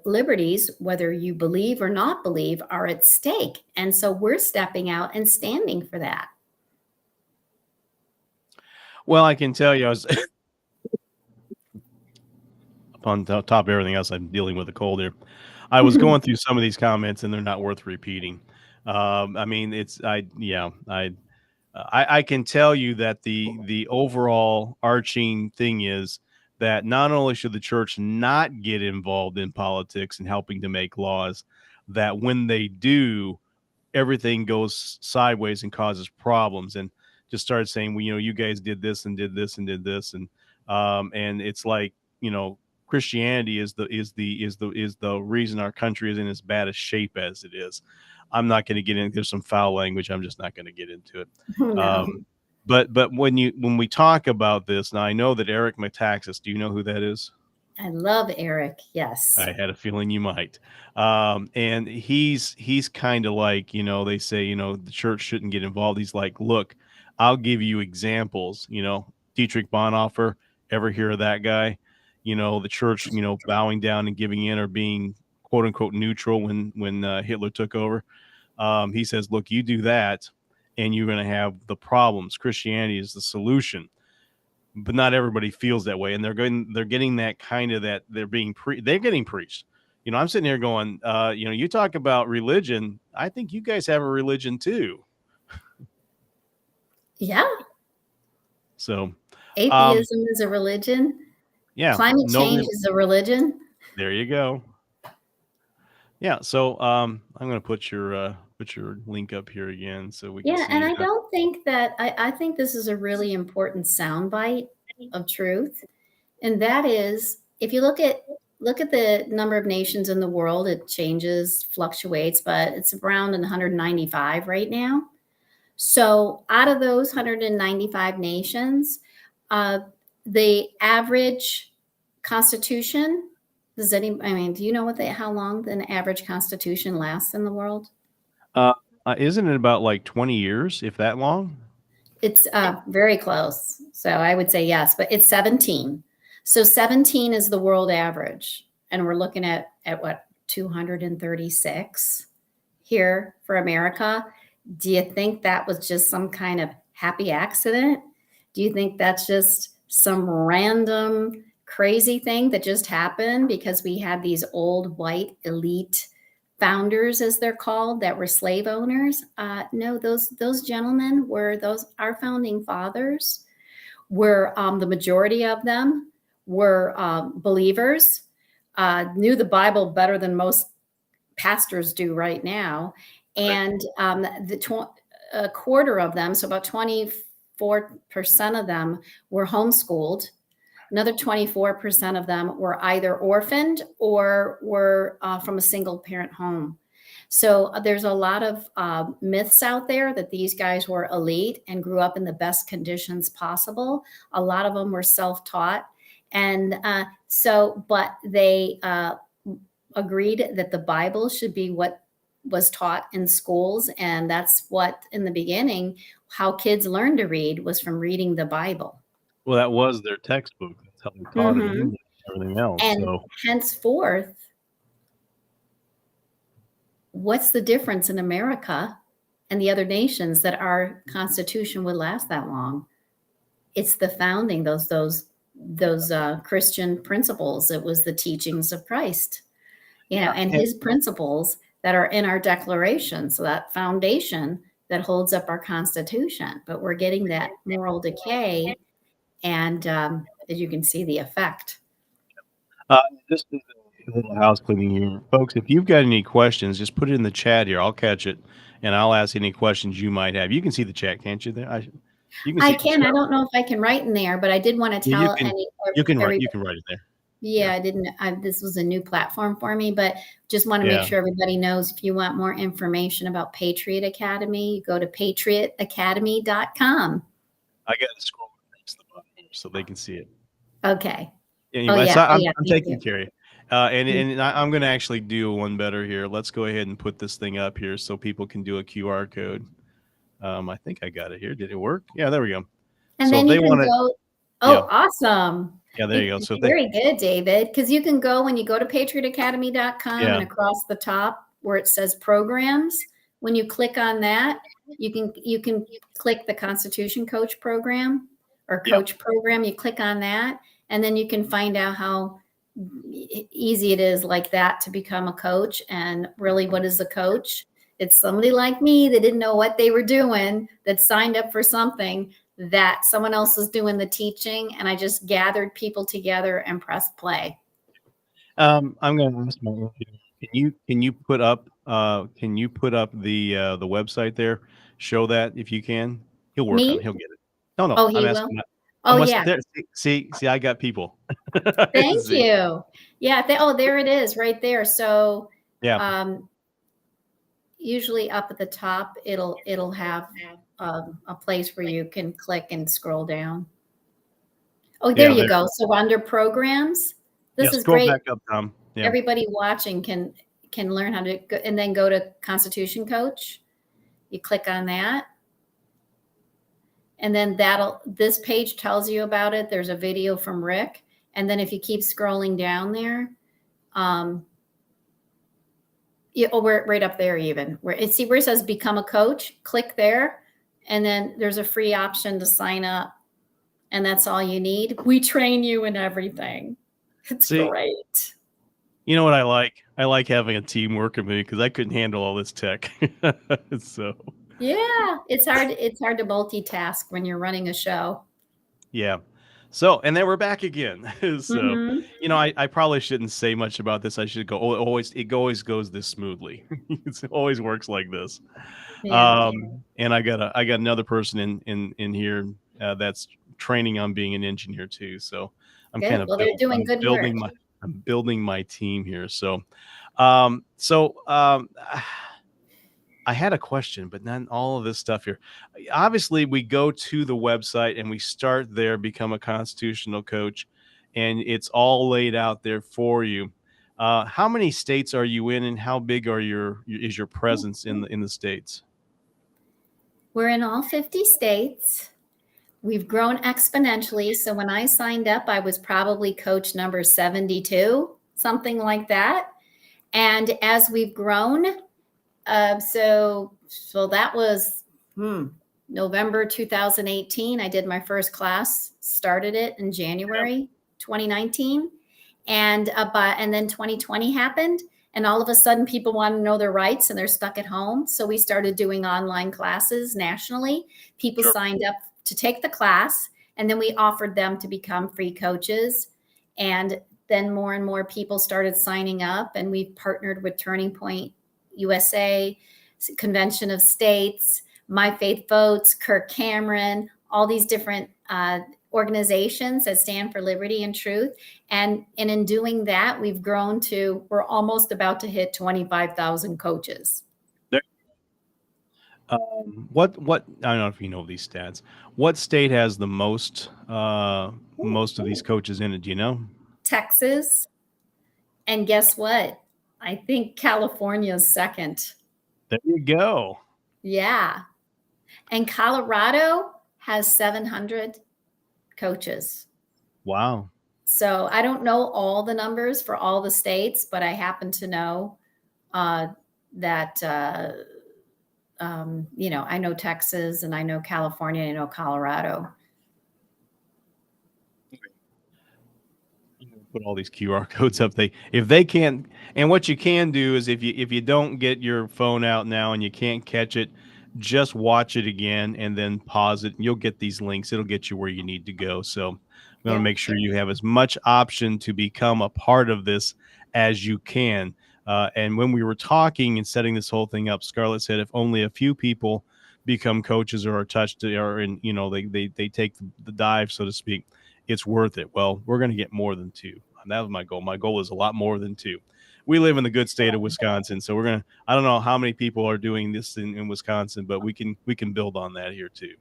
liberties, whether you believe or not believe, are at stake. And so we're stepping out and standing for that. Well, I can tell you, I was upon top of everything else, I'm dealing with a cold here. I was going through some of these comments, and they're not worth repeating. I mean, I can tell you that the overall arching thing is that not only should the church not get involved in politics and helping to make laws, that when they do, everything goes sideways and causes problems, and just started saying, well, you guys did this and did this and did this, and it's like, Christianity is the reason our country is in as bad a shape as it is. I'm not going to get into, there's some foul language. I'm just not going to get into it. No. But when we talk about this, now I know that Eric Metaxas, do you know who that is? I love Eric. Yes. I had a feeling you might. And he's kind of like, they say, the church shouldn't get involved. He's like, look, I'll give you examples, Dietrich Bonhoeffer, ever hear of that guy? The church, bowing down and giving in, or being quote unquote neutral when Hitler took over. He says, look, you do that and you're going to have the problems. Christianity is the solution. But not everybody feels that way, and they're getting that kind of, that they're getting preached. I'm sitting here going, you talk about religion. I think you guys have a religion too. Yeah. So atheism is a religion. Yeah. Climate change is a religion. There you go. Yeah. So I'm going to put your link up here again so we can see. And I don't think that, I think this is a really important soundbite of truth. And that is, if you look at the number of nations in the world, it changes, fluctuates, but it's around 195 right now. So out of those 195 nations, the average constitution, do you know how long an average constitution lasts in the world? Isn't it about like 20 years, if that long? It's very close. So I would say yes, but it's 17. So 17 is the world average. And we're looking at what, 236 here for America. Do you think that was just some kind of happy accident? Do you think that's just some random crazy thing that just happened because we had these old white elite founders, as they're called, that were slave owners? No, those gentlemen were our founding fathers. Were the majority of them were believers, knew the Bible better than most pastors do right now, and a quarter of them, so about 24% of them, were homeschooled. Another 24% of them were either orphaned or were from a single parent home. So there's a lot of myths out there that these guys were elite and grew up in the best conditions possible. A lot of them were self-taught. And but they agreed that the Bible should be what was taught in schools, and that's what in the beginning how kids learned to read was from reading the Bible. Well, that was their textbook. That's how they taught it in Mm-hmm. English and everything else. And So henceforth, what's the difference in America and the other nations that our Constitution would last that long? It's the founding, those Christian principles. It was the teachings of Christ, and his principles that are in our Declaration. So that foundation that holds up our Constitution. But we're getting that moral decay, and as you can see, the effect. Just as a little house cleaning here, folks. If you've got any questions, just put it in the chat here. I'll catch it, and I'll ask any questions you might have. You can see the chat, can't you? There, you can see. I can. I don't know if I can write in there, but I did want to tell you can write it there. Yeah, I didn't. This was a new platform for me, but just want to make sure everybody knows if you want more information about Patriot Academy, you go to patriotacademy.com. I got to scroll across the bottom here so they can see it. Okay. Anyway, so I'm taking care of you. And I'm going to actually do one better here. Let's go ahead and put this thing up here so people can do a QR code. I think I got it here. Did it work? Yeah, there we go. And so then you can go. Oh, awesome. Yeah, there you go. So very good, David, because you can go when you go to patriotacademy.com and across the top where it says programs, when you click on that, you can click the Constitution Coach program or Coach program. You click on that, and then you can find out how easy it is like that to become a coach. And really, what is a coach? It's somebody like me that didn't know what they were doing, that signed up for something that someone else was doing the teaching, and I just gathered people together and pressed play. I'm going to ask my can you put up the website there? Show that if you can. He'll work on it. He'll get it. No. Oh, he will. There, see, I got people. Thank you. Yeah. There it is, right there. So usually up at the top, it'll have a place where you can click and scroll down. Oh, there you go. So under programs, this is great. Back up, Tom. Yeah. Everybody watching can learn how to go, and then go to Constitution Coach. You click on that, and then this page tells you about it. There's a video from Rick, and then if you keep scrolling down there, we're right up there even. Where it says become a coach, click there, and then there's a free option to sign up, and that's all you need. We train you in everything. It's great. You know what I like? I like having a team working with me because I couldn't handle all this tech. So yeah, it's hard to multitask when you're running a show. Yeah. So, and then we're back again. So, I probably shouldn't say much about this. I should go, it always goes this smoothly. It always works like this. Yeah. And I got another person in here that's training on being an engineer too. So I'm kind of I'm building my team here. So, I had a question, but not all of this stuff here. Obviously, we go to the website and we start there, become a constitutional coach, and it's all laid out there for you. How many states are you in, and how big is your presence in the states? We're in all 50 states. We've grown exponentially. So when I signed up, I was probably coach number 72, something like that. And as we've grown, so that was November 2018. I did my first class, started it in January 2019, and then 2020 happened, and all of a sudden people want to know their rights and they're stuck at home. So we started doing online classes nationally. People signed up to take the class, and then we offered them to become free coaches, and then more and more people started signing up, and we've partnered with Turning Point USA, Convention of States, My Faith Votes, Kirk Cameron, all these different organizations that stand for liberty and truth. And in doing that, we've grown to, we're almost about to hit 25,000 coaches. What I don't know if you know these stats. What state has the most of these coaches in it? Do you know? Texas. And guess what? I think California is second. There you go. Yeah. And Colorado has 700 coaches. Wow. So I don't know all the numbers for all the states, but I happen to know that, I know Texas and I know California, and I know Colorado. Put all these QR codes up. If they can't, and what you can do is if you don't get your phone out now and you can't catch it, just watch it again and then pause it. And you'll get these links. It'll get you where you need to go. So we want to Yeah. make sure you have as much option to become a part of this as you can. And when we were talking and setting this whole thing up, Scarlett said if only a few people become coaches or are touched or in, they take the dive, so to speak, it's worth it. Well, we're going to get more than two. And that was my goal. My goal is a lot more than two. We live in the good state of Wisconsin, so I don't know how many people are doing this in Wisconsin, but we can build on that here too.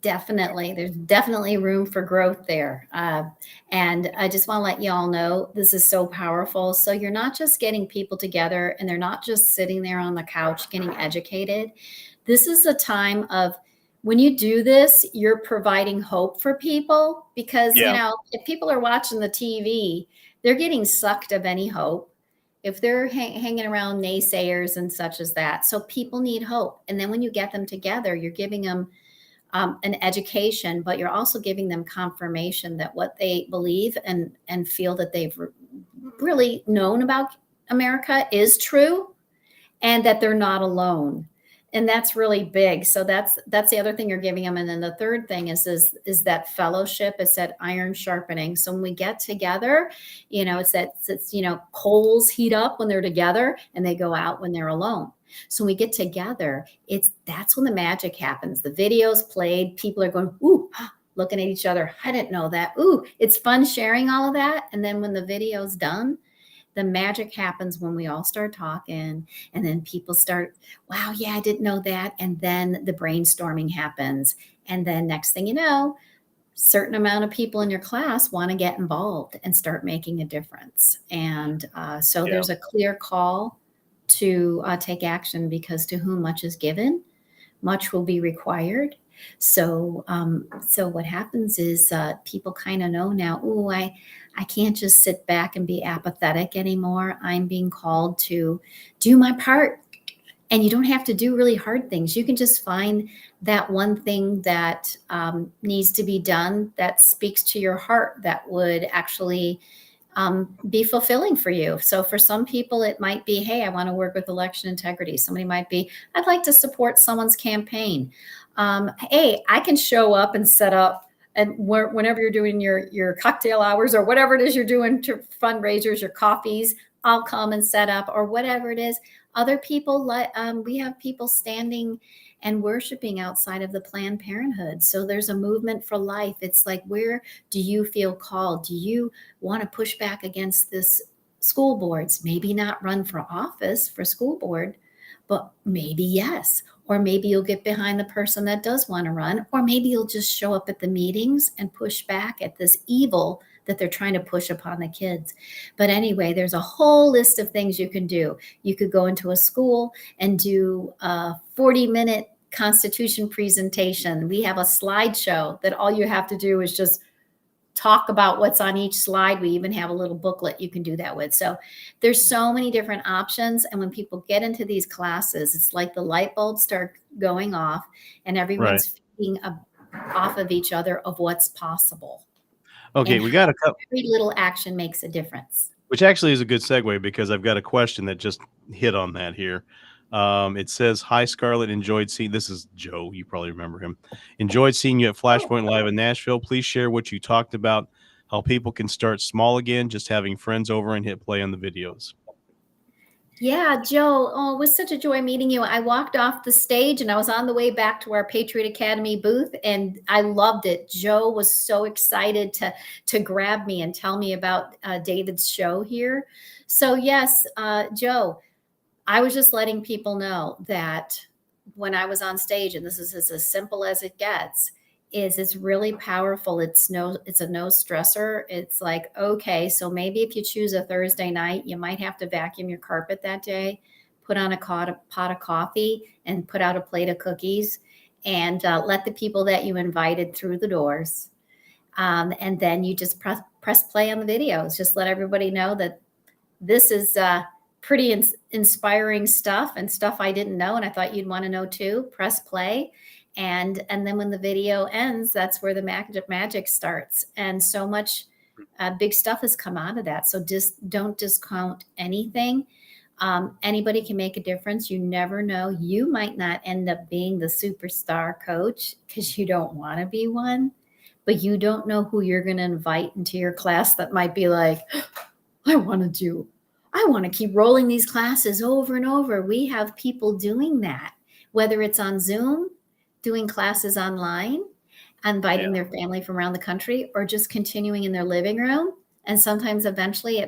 Definitely. There's definitely room for growth there. And I just want to let you all know this is so powerful. So you're not just getting people together and they're not just sitting there on the couch getting educated. This is a time of when you do this, you're providing hope for people because, if people are watching the TV, they're getting sucked of any hope. If they're hanging around naysayers and such as that. So people need hope. And then when you get them together, you're giving them an education, but you're also giving them confirmation that what they believe and feel that they've really known about America is true and that they're not alone. And that's really big. So that's the other thing you're giving them. And then the third thing is that fellowship, is that iron sharpening. So when we get together, it's coals heat up when they're together and they go out when they're alone. So when we get together, that's when the magic happens. The video's played, people are going, ooh, looking at each other. I didn't know that. Ooh, it's fun sharing all of that. And then when the video's done, the magic happens when we all start talking and then people start, wow, yeah, I didn't know that. And then the brainstorming happens. And then next thing you know, certain amount of people in your class want to get involved and start making a difference. And so there's a clear call to take action because to whom much is given, much will be required. So what happens is people kind of know now, oh, I can't just sit back and be apathetic anymore. I'm being called to do my part. And you don't have to do really hard things. You can just find that one thing that needs to be done that speaks to your heart that would actually be fulfilling for you. So for some people, it might be, hey, I want to work with election integrity. Somebody might be, I'd like to support someone's campaign. Hey, I can show up and set up, and whenever you're doing your cocktail hours or whatever it is you're doing to fundraisers, your coffees, I'll come and set up or whatever it is. Other people, we have people standing and worshiping outside of the Planned Parenthood. So there's a movement for life. It's like, where do you feel called? Do you want to push back against this school boards? Maybe not run for office for school board, but maybe yes. Or maybe you'll get behind the person that does want to run, or maybe you'll just show up at the meetings and push back at this evil that they're trying to push upon the kids. But anyway, there's a whole list of things you can do. You could go into a school and do a 40-minute Constitution presentation. We have a slideshow that all you have to do is just talk about what's on each slide. We even have a little booklet you can do that with. So there's so many different options. And when people get into these classes, it's like the light bulbs start going off and everyone's feeding off of each other of what's possible. Okay, and we got a couple. Every little action makes a difference. Which actually is a good segue because I've got a question that just hit on that here. It says, "Hi, Scarlett. Enjoyed seeing." This is Joe. You probably remember him. Enjoyed seeing you at Flashpoint Live in Nashville. Please share what you talked about. How people can start small again, just having friends over and hit play on the videos. Yeah, Joe. Oh, it was such a joy meeting you. I walked off the stage and I was on the way back to our Patriot Academy booth and I loved it. Joe was so excited to grab me and tell me about David's show here. So yes, Joe, I was just letting people know that when I was on stage, and this is as simple as it gets, is it's really powerful. It's a no stressor. It's like, okay, so maybe if you choose a Thursday night, you might have to vacuum your carpet that day, put on a pot of coffee and put out a plate of cookies and let the people that you invited through the doors. And then you just press play on the videos. Just let everybody know that this is pretty inspiring stuff and stuff I didn't know and I thought you'd want to know too. Press play. And then when the video ends, that's where the magic starts. And so much big stuff has come out of that. So just don't discount anything. Anybody can make a difference. You never know. You might not end up being the superstar coach because you don't want to be one, but you don't know who you're going to invite into your class that might be like, I want to keep rolling these classes over and over. We have people doing that, whether it's on Zoom, doing classes online, inviting their family from around the country, or just continuing in their living room. And sometimes eventually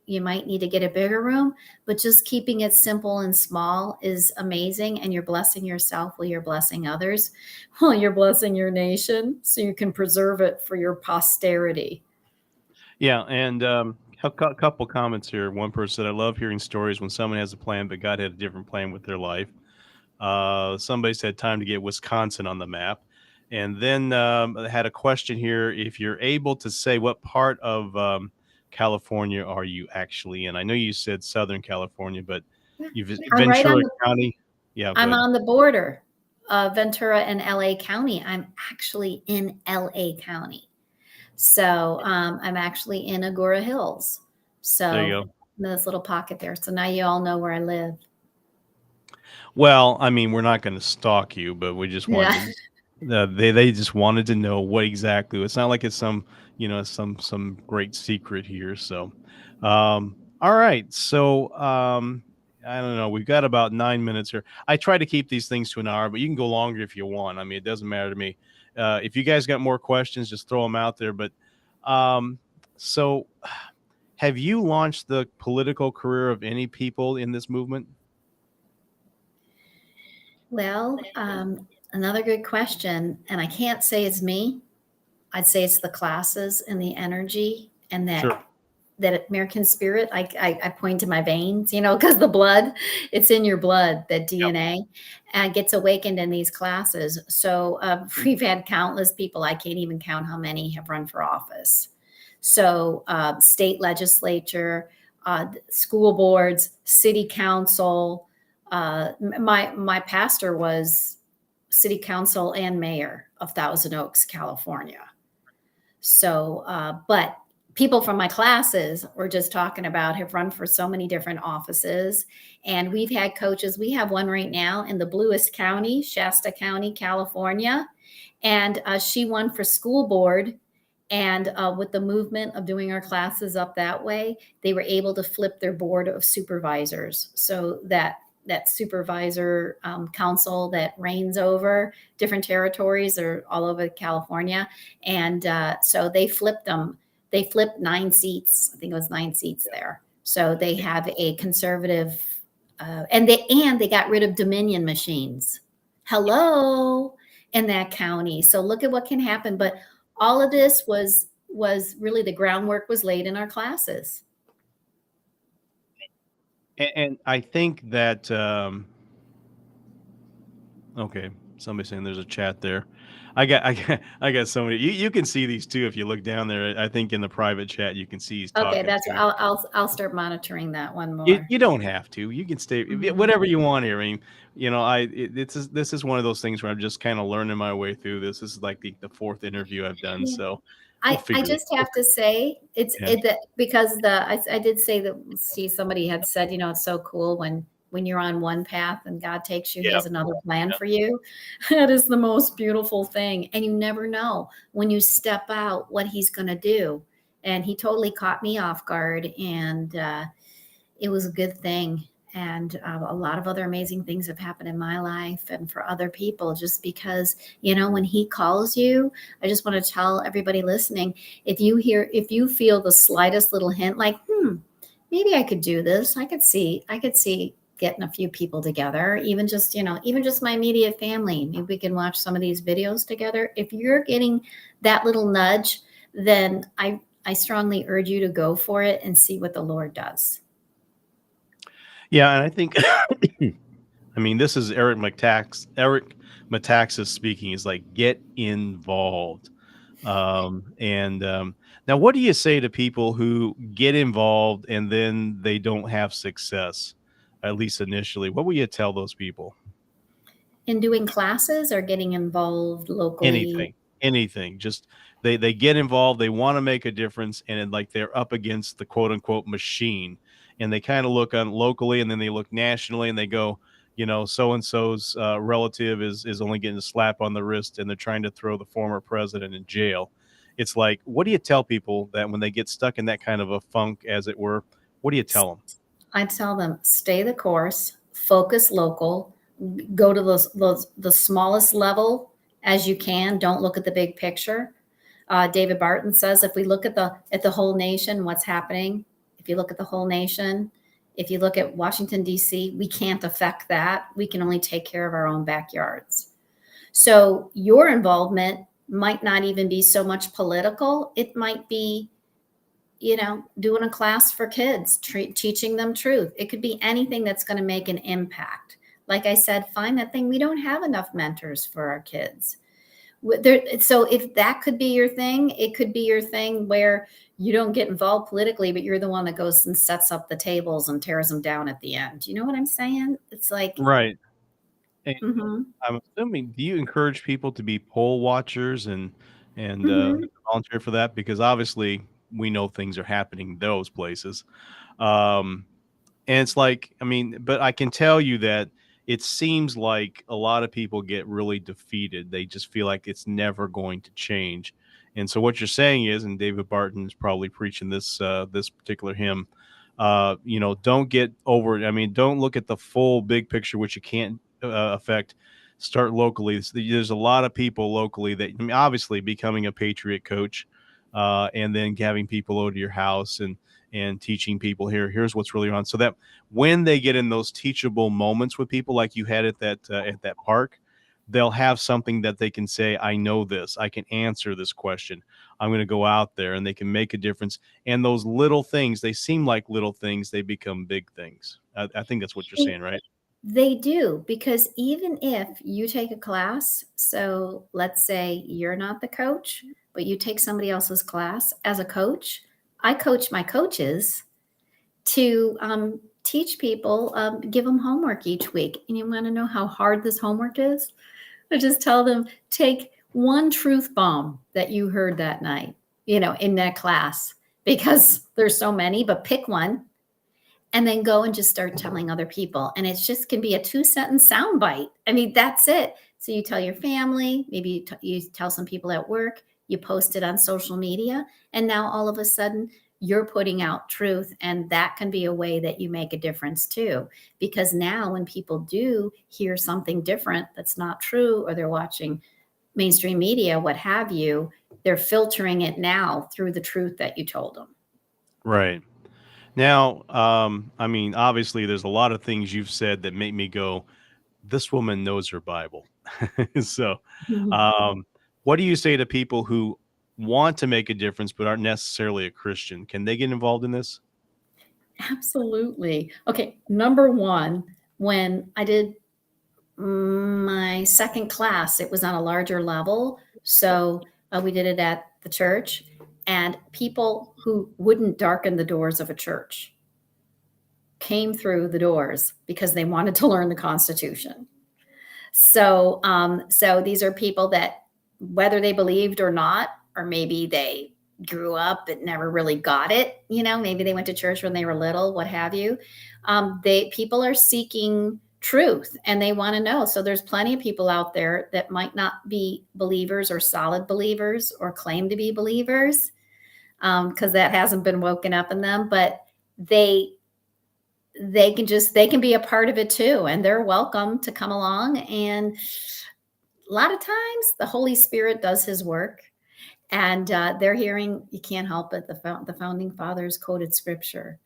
you might need to get a bigger room, but just keeping it simple and small is amazing. And you're blessing yourself while you're blessing others, while you're blessing your nation so you can preserve it for your posterity. Yeah, and a couple comments here. One person said, I love hearing stories when someone has a plan, but God had a different plan with their life. Somebody said, time to get Wisconsin on the map. And then I had a question here. If you're able to say what part of California are you actually in? I know you said Southern California, but I'm right Ventura on County. Yeah, I'm on the border of Ventura and LA County. I'm actually in LA County. So I'm actually in Agora Hills. So there you go. in this little pocket there. So now you all know where I live. Well, I mean, we're not going to stalk you, but we just wanted they just wanted to know what exactly. It's not like it's some some great secret here. So, all right. So, I don't know. We've got about 9 minutes here. I try to keep these things to an hour, but you can go longer if you want. I mean, it doesn't matter to me. If you guys got more questions, just throw them out there. But, so have you launched the political career of any people in this movement? Well, another good question. And I can't say it's me. I'd say it's the classes and the energy and Sure. that American spirit. I point to my veins, because the blood, it's in your blood, that DNA gets awakened in these classes. So we've had countless people. I can't even count how many have run for office. So state legislature, school boards, city council. My pastor was city council and mayor of Thousand Oaks, California. So, but people from my classes we're just talking about have run for so many different offices. And we've had coaches. We have one right now in the bluest county, Shasta County, California. And she won for school board. And with the movement of doing our classes up that way, they were able to flip their board of supervisors. So that supervisor council that reigns over different territories or all over California. And so they flipped them. They flipped 9 seats. I think it was 9 seats there. So they have a conservative, and they got rid of Dominion machines. Hello, in that county. So look at what can happen. But all of this was really the groundwork was laid in our classes. And I think that okay, somebody's saying there's a chat there. I got so many. You can see these too if you look down there. I think in the private chat you can see he's talking. Okay, that's I'll start monitoring that one more. You don't have to. You can stay whatever you want here. I mean, this is one of those things where I'm just kind of learning my way through this. This is like the 4th interview I've done. So I just have to say because I did say that. See, somebody had said, it's so cool when you're on one path and God takes you, he has another plan for you. That is the most beautiful thing. And you never know when you step out what he's going to do. And he totally caught me off guard. And it was a good thing. And a lot of other amazing things have happened in my life and for other people, just because, when he calls you, I just want to tell everybody listening, if you feel the slightest little hint, like, maybe I could do this. I could see getting a few people together, even just my immediate family. Maybe we can watch some of these videos together. If you're getting that little nudge, then I strongly urge you to go for it and see what the Lord does. Yeah, and I think I mean, this is Eric Metaxas speaking. Is like, get involved. And Now, what do you say to people who get involved and then they don't have success, at least initially? What will you tell those people? In doing classes or getting involved locally? Anything. Just they get involved, they want to make a difference, and like they're up against the quote unquote machine, and they kind of look on locally, and then they look nationally, and they go, so and so's relative is only getting a slap on the wrist, and they're trying to throw the former president in jail. It's like, what do you tell people that when they get stuck in that kind of a funk, as it were? What do you tell them? I tell them, stay the course, focus local, go to the smallest level as you can. Don't look at the big picture. David Barton says, if we look at the whole nation, what's happening? If you look at the whole nation, if you look at Washington, D.C., we can't affect that. We can only take care of our own backyards. So your involvement might not even be so much political. It might be, doing a class for kids, teaching them truth. It could be anything that's going to make an impact. Like I said, find that thing. We don't have enough mentors for our kids. So if that could be your thing, it could be your thing where you don't get involved politically, but you're the one that goes and sets up the tables and tears them down at the end. You know what I'm saying? It's like, Right. And mm-hmm, I'm assuming, do you encourage people to be poll watchers and mm-hmm. volunteer for that? Because obviously we know things are happening in those places. Um, and it's like, I mean, but I can tell you that it seems like a lot of people get really defeated. They just feel like it's never going to change. And so what you're saying is, and David Barton is probably preaching this particular hymn, don't get over. I mean, don't look at the full big picture, which you can't affect. Start locally. There's a lot of people locally that, I mean, obviously becoming a Patriot coach, and then having people over to your house and teaching people here's what's really on, so that when they get in those teachable moments with people like you had at that park, they'll have something that they can say, I know this, I can answer this question, I'm going to go out there, and they can make a difference. And those little things, they seem like little things, they become big things. I think that's what you're saying, right? They do, because even if you take a class, so let's say you're not the coach, but you take somebody else's class as a coach. I coach my coaches to teach people, give them homework each week. And you want to know how hard this homework is? I just tell them, take one truth bomb that you heard that night, in that class, because there's so many, but pick one and then go and just start telling other people. And it just can be a 2-sentence soundbite. I mean, that's it. So you tell your family, maybe you tell some people at work, you post it on social media, and now all of a sudden you're putting out truth. And that can be a way that you make a difference too. Because now when people do hear something different that's not true, or they're watching mainstream media, what have you, they're filtering it now through the truth that you told them. Right. Now, I mean, obviously there's a lot of things you've said that make me go, this woman knows her Bible. So, um, what do you say to people who want to make a difference but aren't necessarily a Christian? Can they get involved in this? Absolutely. Okay, number one, when I did my second class, it was on a larger level. So we did it at the church, and people who wouldn't darken the doors of a church came through the doors because they wanted to learn the Constitution. So these are people that, whether they believed or not, or maybe they grew up but never really got it. Maybe they went to church when they were little, what have you. People are seeking truth and they want to know. So there's plenty of people out there that might not be believers or solid believers or claim to be believers, because that hasn't been woken up in them, but they they can be a part of it too, and they're welcome to come along. And a lot of times the Holy Spirit does his work, and they're hearing, you can't help it, the founding fathers quoted scripture.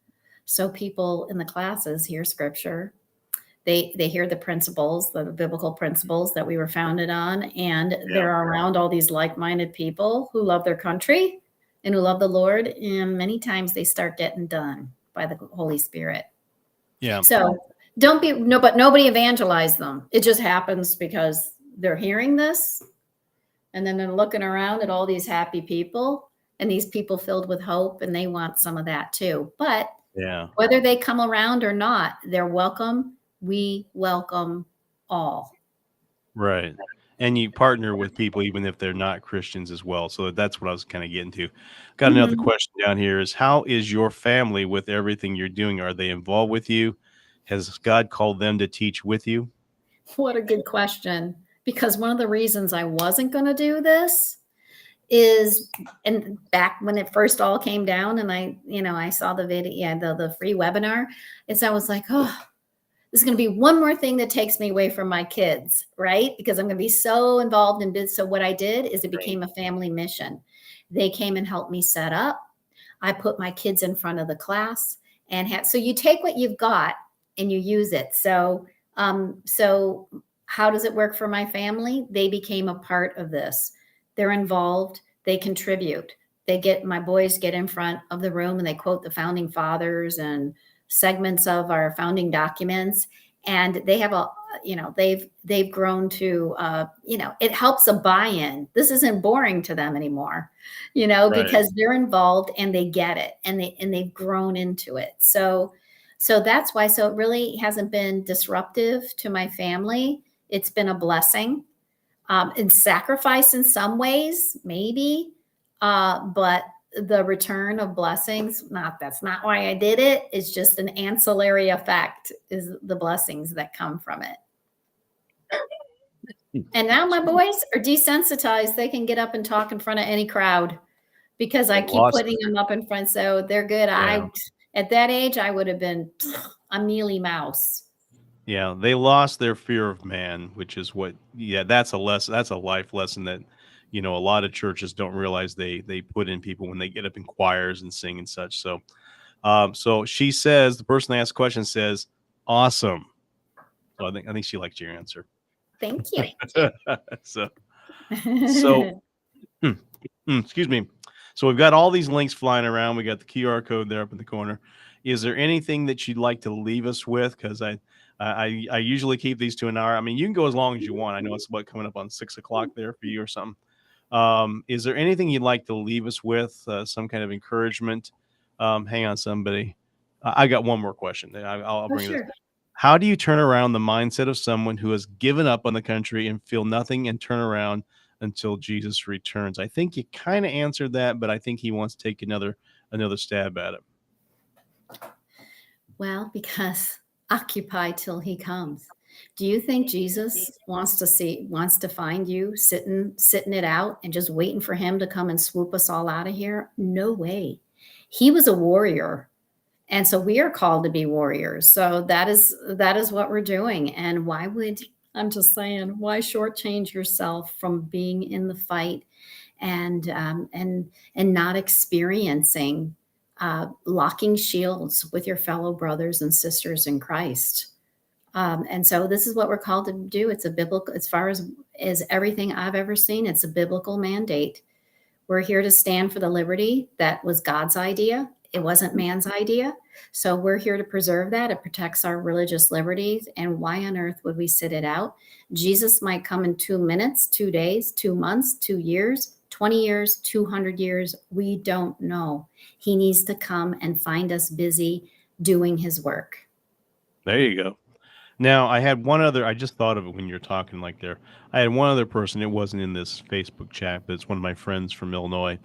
So people in the classes hear scripture, they hear the principles, the biblical principles that we were founded on, and Yeah. they're around all these like-minded people who love their country and who love the Lord, and many times they start getting done by the Holy Spirit. Yeah. So but nobody evangelize them. It just happens because they're hearing this and then they're looking around at all these happy people and these people filled with hope, and they want some of that too. But Yeah. whether they come around or not, they're welcome. We welcome all. Right. And you partner with people even if they're not Christians as well. So that's what I was kind of getting to. Got another Mhm. question down here is how is your family with everything you're doing? Are they involved with you? Has God called them to teach with you? What a good question. Because one of the reasons I wasn't going to do this is, and back when it first all came down and I saw the video, yeah, the free webinar, is I was like, oh, this is going to be one more thing that takes me away from my kids, right? Because I'm going to be so involved in business. So what I did is it Right. became a family mission. They came and helped me set up. I put my kids in front of the class and so you take what you've got and you use it. So how does it work for my family? They became a part of this. They're involved. They contribute. My boys get in front of the room and they quote the founding fathers and segments of our founding documents. And they have they've grown to, it helps a buy-in. This isn't boring to them anymore, Right. because they're involved and they get it and they've grown into it. So that's why. So it really hasn't been disruptive to my family. It's been a blessing, and sacrifice in some ways, maybe, but the return of blessings, that's not why I did it. It's just an ancillary effect, is the blessings that come from it. And now my boys are desensitized. They can get up and talk in front of any crowd because I They keep lost putting them up in front. So they're good. yeah. At that age, I would have been a mealy mouse. Yeah, they lost their fear of man, which is what that's a lesson, that's a life lesson that, a lot of churches don't realize they put in people when they get up in choirs and sing and such. So she says, the person that asked the question says, awesome. So I think she liked your answer. Thank you. so so excuse me. So we've got all these links flying around. We got the QR code there up in the corner. Is there anything that you'd like to leave us with? Because I usually keep these to an hour. I mean, you can go as long as you want. I know it's coming up on 6 o'clock there for you or something. Is there anything you'd like to leave us with? Some kind of encouragement? Hang on, somebody. I got one more question. I'll Oh, bring this. sure. How do you turn around the mindset of someone who has given up on the country and feel nothing and turn around until Jesus returns? I think you kind of answered that, but I think he wants to take another stab at it. Well, because occupy till he comes. Do you think Jesus wants to find you sitting it out and just waiting for him to come and swoop us all out of here? No way. He was a warrior. And so we are called to be warriors. So that is what we're doing. And I'm just saying, why shortchange yourself from being in the fight and not experiencing, locking shields with your fellow brothers and sisters in Christ? And so this is what we're called to do. It's a biblical, as far as everything I've ever seen, it's a biblical mandate. We're here to stand for the liberty that was God's idea. It wasn't man's idea. So we're here to preserve that. It protects our religious liberties. And why on earth would we sit it out? Jesus might come in 2 minutes, 2 days, 2 months, 2 years, 20 years, 200 years. We don't know. He needs to come and find us busy doing his work. There you go. Now, I had one other. I just thought of it when you're talking like there. I had one other person. It wasn't in this Facebook chat, but it's one of my friends from Illinois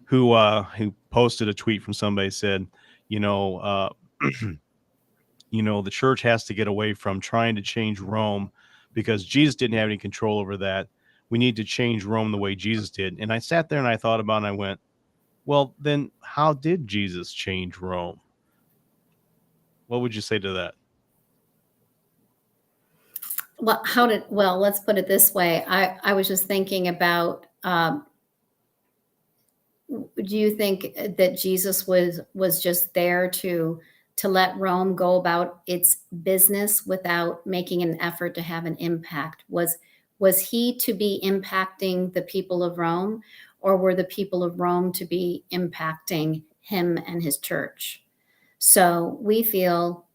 who posted a tweet from somebody said, you know, uh, the church has to get away from trying to change Rome because Jesus didn't have any control over that. We need to change Rome the way Jesus did. And I sat there and I thought about it and I went, well, then how did Jesus change Rome? What would you say to that? Well, let's put it this way. I was just thinking about, do you think that Jesus was just there to let Rome go about its business without making an effort to have an impact? Was he to be impacting the people of Rome, or were the people of Rome to be impacting him and his church? So we feel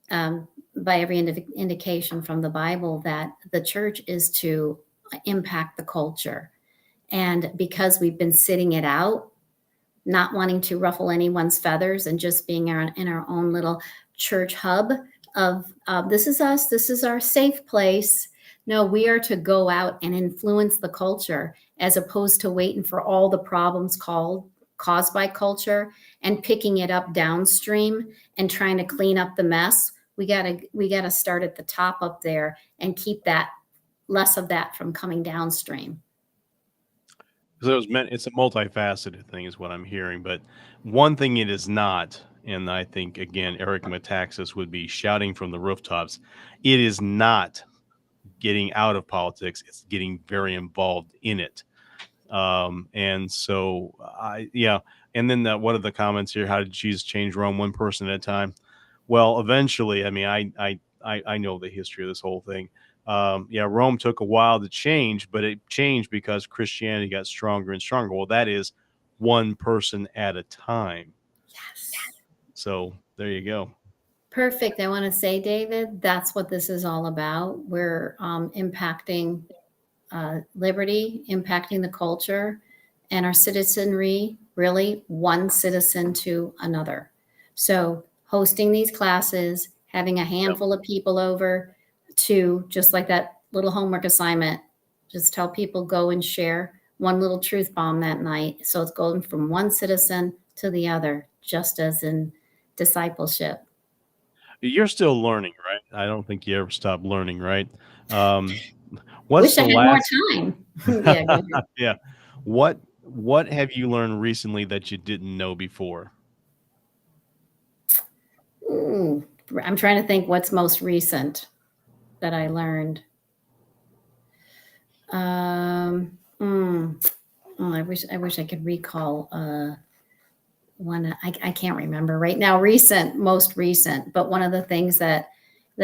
by every indication from the Bible that the church is to impact the culture. And because we've been sitting it out, not wanting to ruffle anyone's feathers and just being in our own little church hub of this is us, this is our safe place. No, we are to go out and influence the culture as opposed to waiting for all the problems caused by culture and picking it up downstream and trying to clean up the mess. We gotta start at the top up there and keep that less of that from coming downstream. So it's a multifaceted thing, is what I'm hearing. But one thing it is not, and I think again, Eric Metaxas would be shouting from the rooftops. It is not getting out of politics; it's getting very involved in it. And so yeah. And then one of the comments here: how did Jesus change Rome one person at a time? Well, eventually, I mean, I know the history of this whole thing. Yeah, Rome took a while to change, but it changed because Christianity got stronger and stronger. Well, that is one person at a time. Yes. So there you go. Perfect. I want to say, David, that's what this is all about. We're impacting liberty, impacting the culture, and our citizenry, really one citizen to another. So hosting these classes, having a handful of people over to, just like that little homework assignment, just tell people go and share one little truth bomb that night. So it's going from one citizen to the other, just as in discipleship. You're still learning, right? I don't think you ever stop learning, right? Wish What's I the had more last? time. Yeah, go ahead. Yeah. What have you learned recently that you didn't know before? Ooh, I'm trying to think what's most recent that I learned. I wish I could recall one. I can't remember right now. Most recent, but one of the things that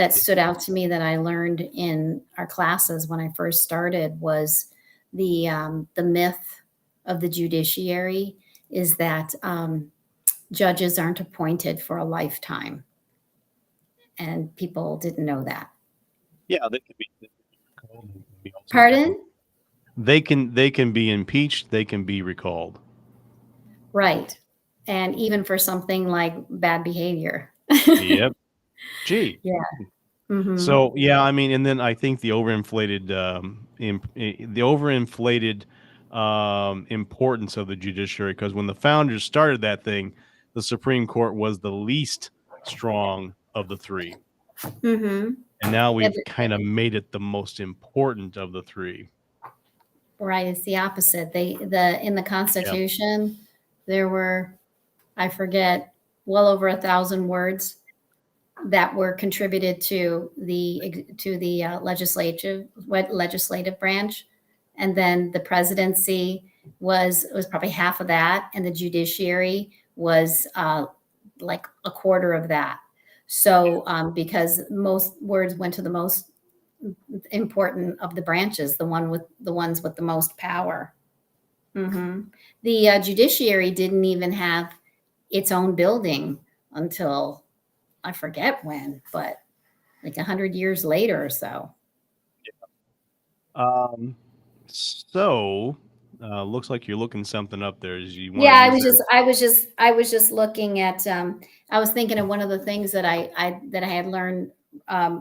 stood out to me that I learned in our classes when I first started was the myth of the judiciary is that judges aren't appointed for a lifetime, and people didn't know that. Yeah, they can be recalled. They can be also Pardon? they can be impeached. They can be recalled. Right. And even for something like bad behavior. Yep. Gee. Yeah. Mm-hmm. So yeah, I mean, and then I think the overinflated importance of the judiciary, because when the founders started that thing, the Supreme Court was the least strong of the three, Mm-hmm. and now we've kind of made it the most important of the three. Right. It's the opposite. In the Constitution, there were, I forget, well over 1,000 words that were contributed to the legislative branch, and then the presidency was probably half of that, and the judiciary was like a quarter of that. So because most words went to the most important of the branches, the ones with the most power. Mm-hmm. The judiciary didn't even have its own building until I forget when, but like 100 years later or so. So looks like you're looking something up there. As you want Yeah, to I use was just looking at. I was thinking of one of the things that I had learned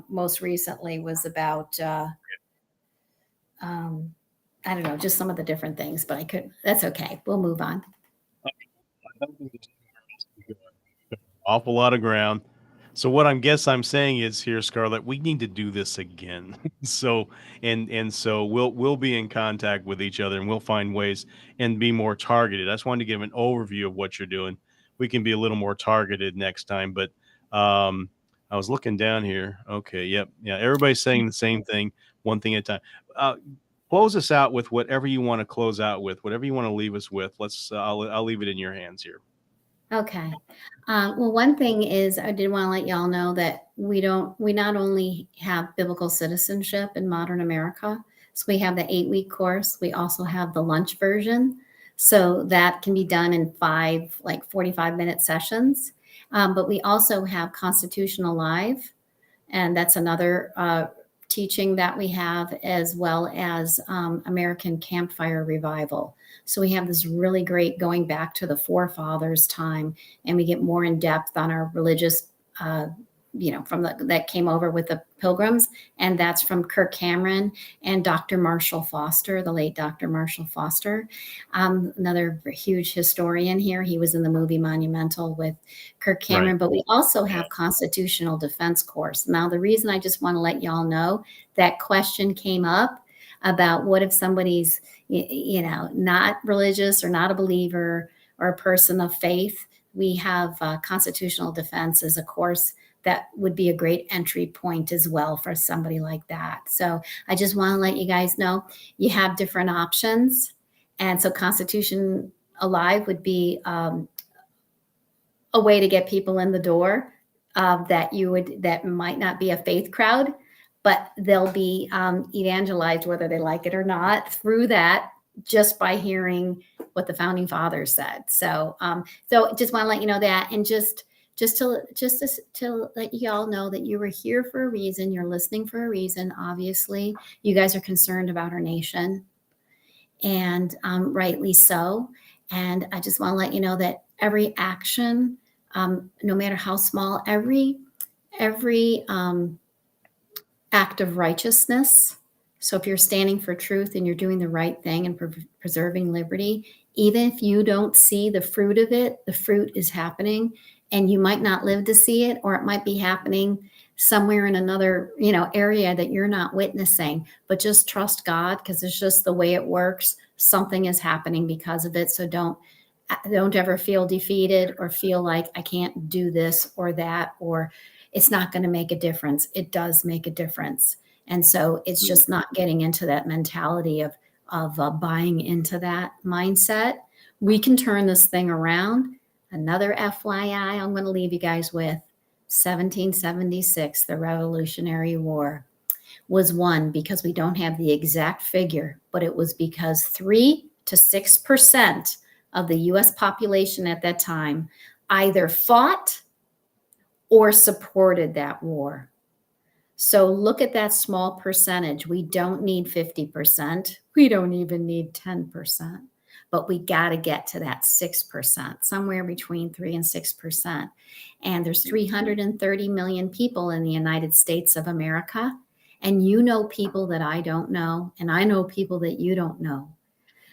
most recently was about. I don't know, just some of the different things, but I could. That's okay. We'll move on. awful lot of ground. So what I'm saying is here, Scarlett, we need to do this again. So so we'll be in contact with each other, and we'll find ways and be more targeted. I just wanted to give an overview of what you're doing. We can be a little more targeted next time. But I was looking down here. Okay, yep, yeah. Everybody's saying the same thing, one thing at a time. Close us out with whatever you want to close out with, whatever you want to leave us with. I'll leave it in your hands here. Okay. Well, one thing is I did want to let y'all know that we not only have biblical citizenship in modern America, so we have the 8-week course. We also have the lunch version. So that can be done in 5, 45-minute sessions. But we also have Constitution Alive, and that's another teaching that we have, as well as American Campfire Revival. So we have this really great going back to the forefathers' time, and we get more in depth on our religious, from that came over with the Pilgrims, and that's from Kirk Cameron and Dr. Marshall Foster, the late Dr. Marshall Foster, another huge historian here. He was in the movie Monumental with Kirk Cameron, Right. but we also have Constitutional Defense Course. Now, the reason I just want to let y'all know that question came up about what if somebody's, not religious or not a believer or a person of faith. We have constitutional defense as a course that would be a great entry point as well for somebody like that. So I just want to let you guys know you have different options. And so Constitution Alive would be a way to get people in the door that might not be a faith crowd, but they'll be evangelized, whether they like it or not, through that, just by hearing what the founding fathers said. So just want to let you know that, and just to let you all know that you were here for a reason. You're listening for a reason. Obviously, you guys are concerned about our nation, and rightly so. And I just want to let you know that every action, no matter how small, every act of righteousness. So if you're standing for truth and you're doing the right thing and preserving liberty, even if you don't see the fruit of it, the fruit is happening, and you might not live to see it, or it might be happening somewhere in another, area that you're not witnessing. But just trust God, because it's just the way it works. Something is happening because of it. So don't ever feel defeated or feel like I can't do this or that, or it's not going to make a difference. It does make a difference. And so it's just not getting into that mentality of buying into that mindset. We can turn this thing around. Another FYI I'm going to leave you guys with: 1776, the Revolutionary War, was won because we don't have the exact figure, but it was because 3 to 6% of the US population at that time either fought or supported that war. So look at that small percentage. We don't need 50%. We don't even need 10%, but we got to get to that 6%, somewhere between 3 and 6%. And there's 330 million people in the United States of America. And you know people that I don't know, and I know people that you don't know.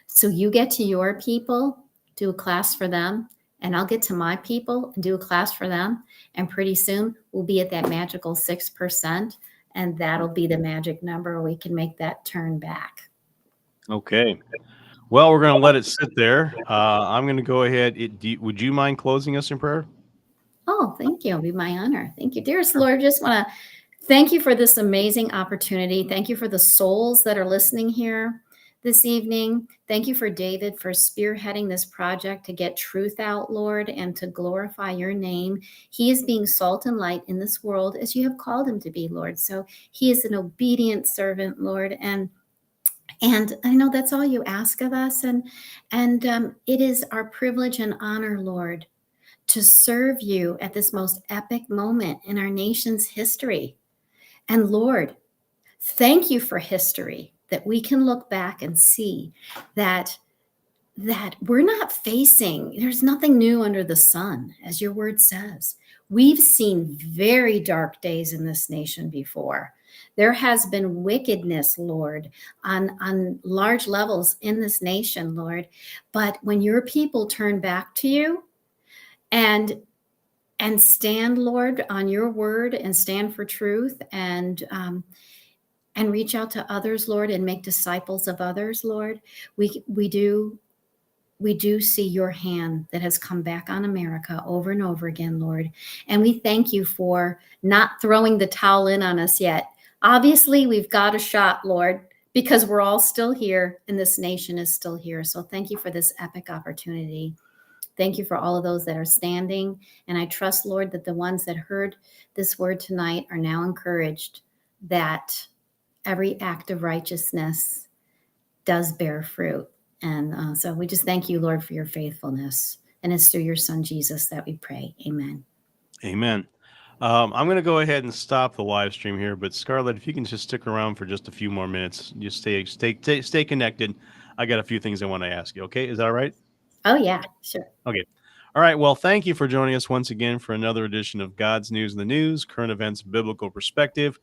So you get to your people, do a class for them, and I'll get to my people and do a class for them. And pretty soon we'll be at that magical 6%. And that'll be the magic number. We can make that turn back. Okay. Well, we're going to let it sit there. I'm going to go ahead. Would you mind closing us in prayer? Oh, thank you. It'll be my honor. Thank you. Dearest Lord, just want to thank you for this amazing opportunity. Thank you for the souls that are listening here this evening. Thank you for David for spearheading this project to get truth out, Lord, and to glorify your name. He is being salt and light in this world as you have called him to be, Lord. So he is an obedient servant, Lord, and I know that's all you ask of us. And it is our privilege and honor, Lord, to serve you at this most epic moment in our nation's history. And Lord, thank you for history, that we can look back and see that we're not there's nothing new under the sun, as your word says. We've seen very dark days in this nation before. There has been wickedness, Lord, on large levels in this nation, Lord. But when your people turn back to you and stand, Lord, on your word, and stand for truth, and reach out to others, Lord, and make disciples of others, Lord, we do see your hand that has come back on America over and over again, Lord. And we thank you for not throwing the towel in on us yet. Obviously, we've got a shot, Lord, because we're all still here and this nation is still here. So thank you for this epic opportunity. Thank you for all of those that are standing. And I trust, Lord, that the ones that heard this word tonight are now encouraged that every act of righteousness does bear fruit. And so we just thank you, Lord, for your faithfulness. And it's through your son, Jesus, that we pray. Amen. Amen. I'm going to go ahead and stop the live stream here, but Scarlett, if you can just stick around for just a few more minutes, just stay connected. I got a few things I want to ask you. Okay, is that all right? Oh, yeah, sure. Okay. All right. Well, thank you for joining us once again for another edition of God's News in the News, current events, biblical perspective.